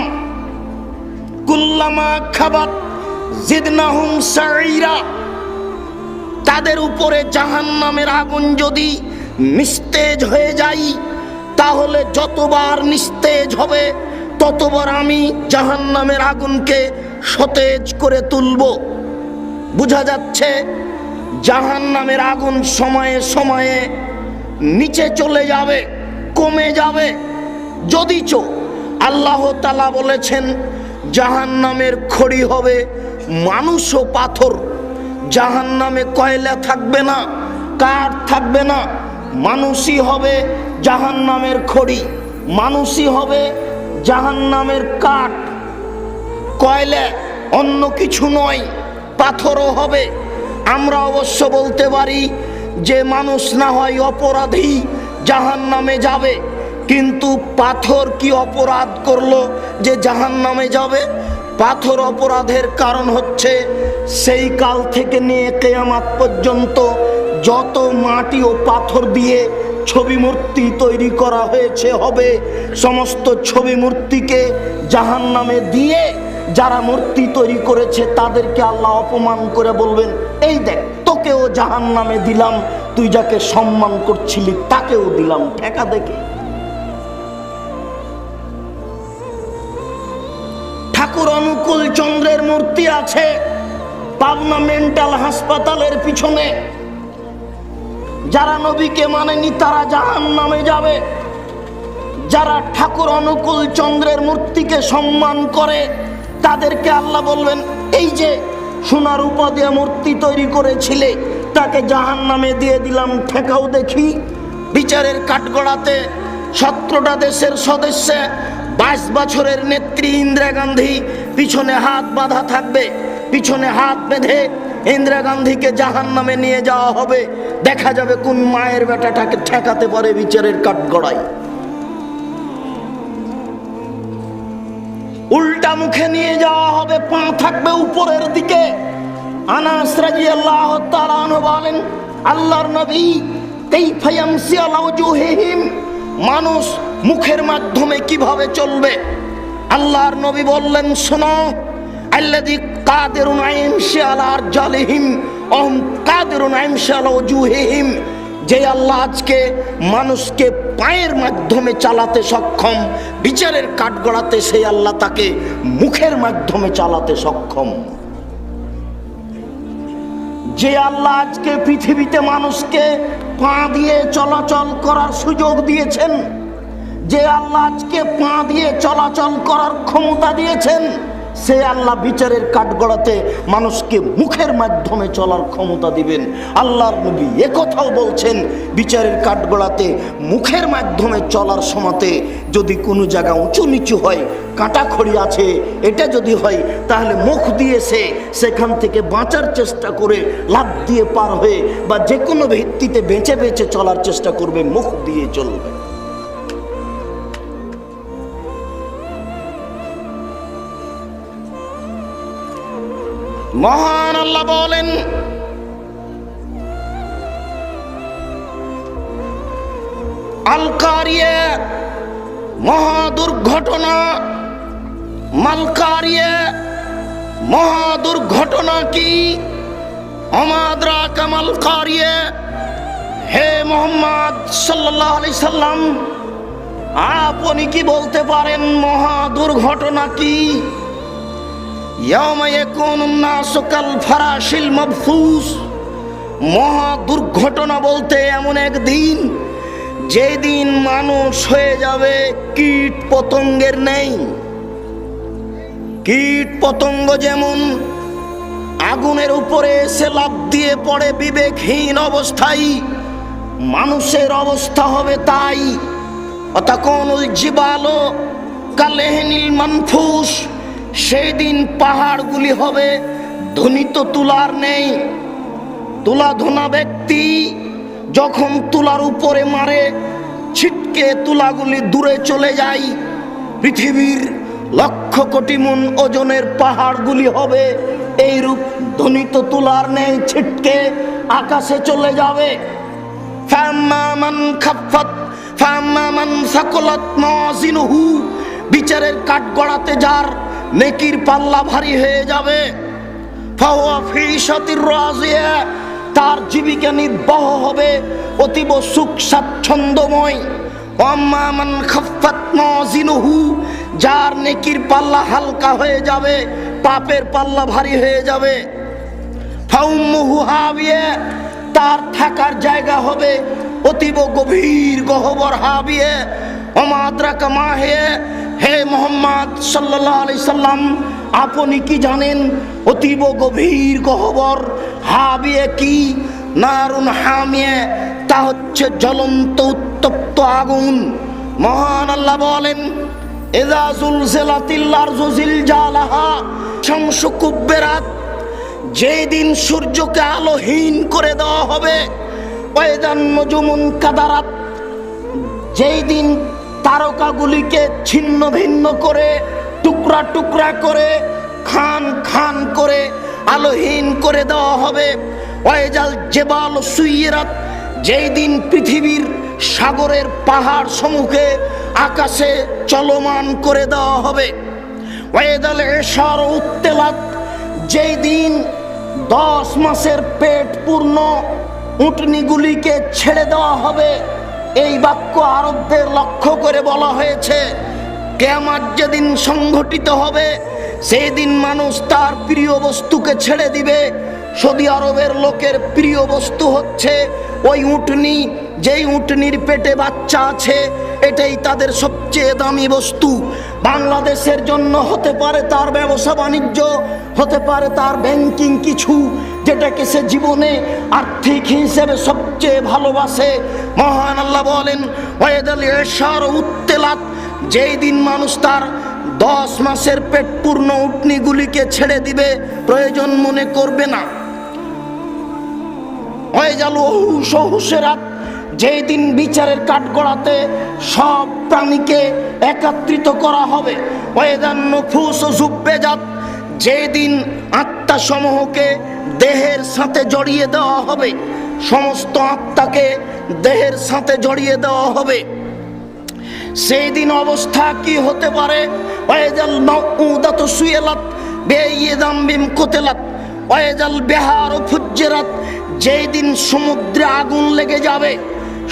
কুল্লামা খাবাত জিদনাহুম সাইরা, তাদের উপরে জাহান্নামের আগুন যদি নিস্তেজ হয়ে যায়, তাহলে যতবার নিস্তেজ হবে ততবার আমি জাহান্নামের আগুনকে সতেজ করে তুলব। বোঝা যাচ্ছে জাহান্নামের আগুন সময়ে সময়ে নিচে চলে যাবে, কমে যাবে। যদিচ আল্লাহ তাআলা বলেছেন জাহান্নামের খড়ি হবে মানুষ ও পাথর। জাহান্নামে কয়লা থাকবে না, কাঠ থাকবে না, মানুষই হবে জাহান্নামের খড়ি, মানুষই হবে জাহান্নামের কাঠ। কয়লা অন্য কিছু নয়, পাথরও হবে। আমরা অবশ্য বলতে পারি যে মানুষ না হয় অপরাধী জাহান্নামে যাবে, কিন্তু পাথর কি অপরাধ করলো যে জাহান্নামে যাবে? পাথর অপরাধের কারণ হচ্ছে সেই কাল থেকে নিয়ে কিয়ামত পর্যন্ত যত মাটি ও পাথর দিয়ে ছবি মূর্তি তৈরি করা হয়েছে হবে, সমস্ত ছবি মূর্তিকে জাহান্নামে দিয়ে যারা মূর্তি তৈরি করেছে তাদেরকে আল্লাহ অপমান করে বলবেন, এই দেখ তোকেও জাহান্নামে দিলাম, তুই যাকে সম্মান করছিলি তাকেও দিলাম ঠেকা দেখে। ঠাকুর অনুকূল চন্দ্রের মূর্তি আছে পাবনা মেন্টাল হাসপাতালের পিছনে। যারা নবীকে মানেনি তারা জাহান্নামে যাবে। যারা ঠাকুর অনুকূল চন্দ্রের মূর্তিকে সম্মান করে তাদেরকে আল্লাহ বলবেন, এই যে সোনার রূপা দিয়ে মূর্তি তৈরি করেছিলে তাকে জাহান্নামে দিয়ে দিলাম ঠেকাও দেখি। বিচারের কাঠগড়াতে 17টা দেশের সদস্যে 22 বছরের নেত্রী ইন্দিরা গান্ধী পিছনে হাত বাঁধা থাকবে। পিছনে হাত বেঁধে ইন্দিরা গান্ধীকে জাহান্নামে নিয়ে যাওয়া হবে। দেখা যাবে কোন মায়ের বেটাটাকে ঠেকাতে পারে বিচারের কাঠগড়ায়। উল্টা মুখে নিয়ে যাওয়া হবে, পা থাকবে উপরের দিকে। আনাস রাদিয়াল্লাহু তাআলা আনহু বলেন, আল্লাহর নবী কাইফা ইয়ামসি আলা ওয়াজুহিহিম, মানুষ মুখের মাধ্যমে কিভাবে চলবে। আল্লাহর নবী বললেন, শোনো, আল্লাযী কাদিরুন আইমশি আলা আরজালিহিম ওয়াহুম কাদিরুন আইমশি আলা ওয়াজুহিহিম, যে আল্লাহ আজকে মানুষকে পায়ের মাধ্যমে চালাতে সক্ষম, বিচারের কাঠগড়াতে সেই আল্লাহ তাকে মুখের মাধ্যমে চালাতে সক্ষম। যে আল্লাহ আজকে পৃথিবীতে মানুষকে পা দিয়ে চলাচল করার সুযোগ দিয়েছেন, যে আল্লাহ আজকে পা দিয়ে চলাচল করার ক্ষমতা দিয়েছেন, সে আল্লাহ বিচারের কাঠগড়াতে মানুষকে মুখের মাধ্যমে চলার ক্ষমতা দিবেন। আল্লাহর নবী একথাও বলছেন, বিচারের কাঠগড়াতে মুখের মাধ্যমে চলার সময়তে যদি কোনো জায়গা উঁচু নিচু হয়, কাঁটাখড়ি আছে, এটা যদি হয় তাহলে মুখ দিয়ে সেখান থেকে বাঁচার চেষ্টা করে লাফ দিয়ে পার হয়ে বা যে কোনো ভিত্তিতে বেঁচে বেঁচে চলার চেষ্টা করবে, মুখ দিয়ে চলবে। মহান আল্লাহ বলেন, আল কারিয়া, মহা দুর্ঘটনা। মাল কারিয়া, মহা দুর্ঘটনা কি? আমাদরা কামাল কারিয়া, হে মোহাম্মদ সাল্লাল্লাহু আলাইহি সাল্লাম, আপনি কি বলতে পারেন মহা দুর্ঘটনা কি? ইয়াউমা ইয়াকুনুন নাসু কাল ফারাশিল মাবসুস, মহা দুর্ঘটনা বলতে এমন একদিন যেদিন মানুষ হয়ে যাবে কীট পতঙ্গের নেই। কীট পতঙ্গ যেমন আগুনের উপরে এসে লাফ দিয়ে পড়ে বিবেকহীন অবস্থায়, মানুষের অবস্থা হবে তাই। অতাকুনুল জিবালু কালেহনিল মানফুস, সেই দিন পাহাড়গুলি হবে ধ্বনিত তুলার নেই। তুলা ধোনা ব্যক্তি যখন তুলার উপরে মারে, ছিটকে তুলাগুলি দূরে চলে যায়। পৃথিবীর 1,00,000 কোটি মন ওজনের পাহাড়গুলি হবে এইরূপ ধ্বনিত তুলার নেই, ছিটকে আকাশে চলে যাবে। ফাম্মা মান খাফফাত ফাম্মা মান সাকুলাত মাওয়াজিনুহু, বিচারের কাঠগড়াতে যার নেকির পাল্লা ভারী হয়ে যাবে, ফাহুয়া ফি শাতির রাজিয়া, তার জীবিকা নির্বাহ হবে অতীব সুখ স্বাচ্ছন্দ্যময়। ওয়াম্মা মান খাফফাত মাওয়াজিনুহু, যার নেকির পাল্লা হালকা হয়ে যাবে, পাপের পাল্লা ভারী হয়ে যাবে, ফাউম্মুহু হাবিয়া, তার থাকার জায়গা হবে অতীব গভীর গহ্বর হাবিয়া। ওমা আদরাকা মা হিয়া, হে মোহাম্মদ সাল্লাল্লাহু আলাইহি সাল্লাম, আপনি কি জানেন অতীব গভীর গহ্বর হাবিয়া কি? নারুন হামিয়া, তা হচ্ছে জ্বলন্ত উত্তপ্ত আগুন। মহান আল্লাহ বলেন, ইযা যুলজিলাতিল আরযু জিলজালাহা, শামসু কুব্বিরাত, যেদিন সূর্যকে আলোহীন করে দেওয়া হবে। ওয়াইদান নুজুমুন কাদারাত, যেই দিন তারকাগুলিকে ছিন্ন ভিন্ন করে টুকরা টুকরা করে খান খান করে আলোহীন করে দেওয়া হবে। ওয়াইজাল জিবাল সুইরাত, যেই দিন পৃথিবীর সাগরের পাহাড় সমূহকে আকাশে চলমান করে দেওয়া হবে। ওয়াইদাল ইশার উত্তিলাত, যেই দিন 10 মাসের পেট পূর্ণ উটনিগুলিকে ছেড়ে দেওয়া হবে। এই বাক্য আরবদের লক্ষ্য করে বলা হয়েছে। কিয়ামত যেদিন সংঘটিত হবে সেই দিন মানুষ তার প্রিয় বস্তুকে ছেড়ে দিবে। সৌদি আরবের লোকের প্রিয় বস্তু হচ্ছে ওই উটনি, যেই উটনির পেটে বাচ্চা আছে, এটাই তাদের সবচেয়ে দামি বস্তু। বাংলাদেশের জন্য হতে পারে তার ব্যবসা বাণিজ্য, হতে পারে তার ব্যাংকিং কিছু, যেটাকে সে জীবনে আর্থিক হিসেবে সবচেয়ে ভালোবাসে। মহান আল্লাহ বলেন ওয়াইদাল ইশার উত্তিলাত, যেই দিন মানুষ তার 10 মাসের পেট পূর্ণ উটনিগুলিকে ছেড়ে দিবে, প্রয়োজন মনে করবে না। যেই দিন বিচারের কাঠগড়াতে সব প্রাণীকে একত্রিত করা হবে। যেই দিন আত্মা সমূহকে দেহের সাথে জড়িয়ে দেওয়া হবে, সমস্ত আত্মাকে দেহের সাথে জড়িয়ে দেওয়া হবে। সেই দিন অবস্থা কি হতে পারে? ওয়াইজাল মাউউদাতু সুইলাত বিআইয়িদামবিম কুতিলাত ওয়াইজাল বিহারু ফুজ্জিরাত, যেই দিন সমুদ্রে আগুন লেগে যাবে।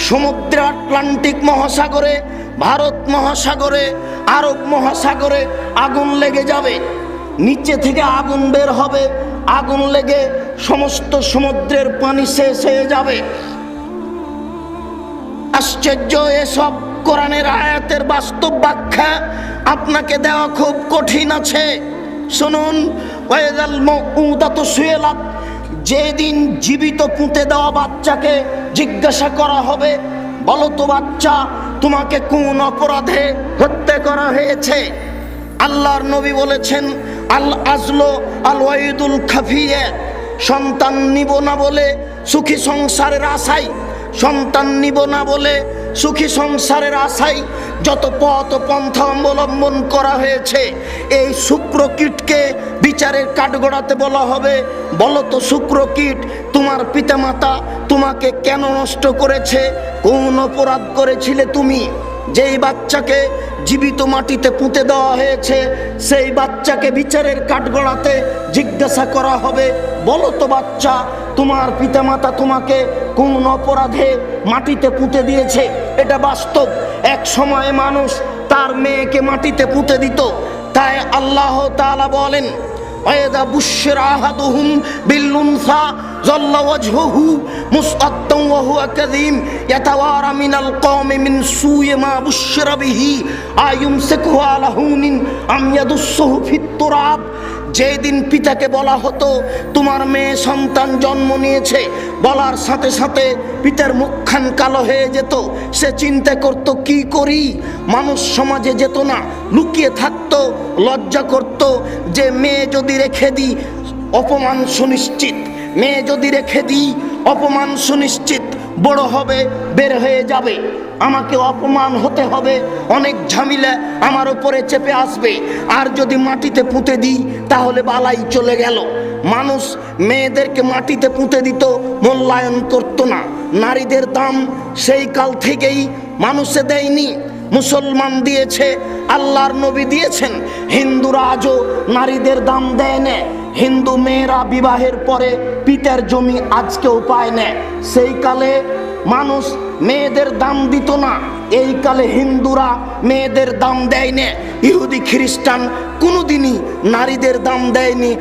সমুদ্রে আটলান্টিক মহাসাগরে, ভারত মহাসাগরে, আরব মহাসাগরে আগুন লেগে যাবে। নিচে থেকে আগুন বের হবে, আগুন লেগে সমস্ত সমুদ্রের পানি শেষ হয়ে যাবে। আশ্চর্য! এসব কোরআনের আয়াতের বাস্তব ব্যাখ্যা আপনাকে দেওয়া খুব কঠিন আছে। শুনুন, ওয়াইদাল মাউউদাতু সুইলাত, যেদিন জীবিত পুঁতে দেওয়া বাচ্চাকে জিজ্ঞাসা করা হবে, বলো তো বাচ্চা, তোমাকে কোন অপরাধে হত্যা করা হয়েছে? আল্লাহর নবী বলেছেন, আল আজলু আল ওয়াইদুল খাফিয়ে, সন্তান নিব না বলে সুখী সংসারের আশায়, সন্তান নিব না বলে সুখী সংসারের আশায় যত পথ পন্থা অবলম্বন করা হয়েছে, এই শুক্রকীটকে বিচারের কাঠগড়াতে বলা হবে, বলো তো শুক্রকীট, তোমার পিতামাতা তোমাকে কেন নষ্ট করেছে? কোন অপরাধ করেছিলে তুমি? যেই বাচ্চাকে জীবিত মাটিতে পুঁতে দেওয়া হয়েছে, সেই বাচ্চাকে বিচারের কাঠগড়াতে জিজ্ঞাসা করা হবে, বলো তো বাচ্চা, তোমার পিতামাতা তোমাকে কোন অপরাধে মাটিতে পুঁতে দিয়েছে? এটা বাস্তব। এক সময় মানুষ তার মেয়েকে মাটিতে পুঁতে দিত। তাই আল্লাহ তাআলা বলেন, ওয়াইদা বুশিরা আহাদুহুম বিল উনসা যাল্লা ওয়াজহুহু মুসআদ্দান ওয়া হুয়া কাযীম ইয়াতাওয়ারা মিনাল কওমি মিন সুই মা বুশিরা বিহি আয়ুমসিকুহু আলা হুনিন আম ইয়াদুসসুহু ফিত তুরাব। যেদিন পিতাকে বলা হতো তোমার মেয়ে সন্তান জন্ম নিয়েছে, বলার সাথে সাথে পিতার মুখখান কালো হয়ে যেত। সে চিন্তা করত, কি করি? মানুষ সমাজে যেত না, লুকিয়ে থাকতো, লজ্জা করত যে মেয়ে যদি রেখে দিই অপমান সুনিশ্চিত, মেয়ে যদি রেখে দিই অপমান সুনিশ্চিত, বড় হবে বের হয়ে যাবে, আমাকে অপমান হতে হবে, অনেক ঝামেলা আমার উপরে চেপে আসবে। আর যদি মাটিতে পুঁতে দিই তাহলে বালাই চলে গেল। মানুষ মেয়েদেরকে মাটিতে পুঁতে দিত, মূল্যায়ন করতো না। নারীদের দাম সেই কাল থেকেই মানুষে দেয়নি, মুসলমান দিয়েছে, আল্লাহর নবী দিয়েছেন। হিন্দুরা আজও নারীদের দাম দেয় না। হিন্দু মেয়েরা বিবাহের পরে পিতার জমি আজকেও পায় না। সেই কালে মানুষ মেয়েদের দাম দিত না, এই কালে হিন্দুরা মেয়েদের দাম দেয় না। ইহুদি খ্রিস্টান কোনোদিনই নারীদের দাম দেয়নি।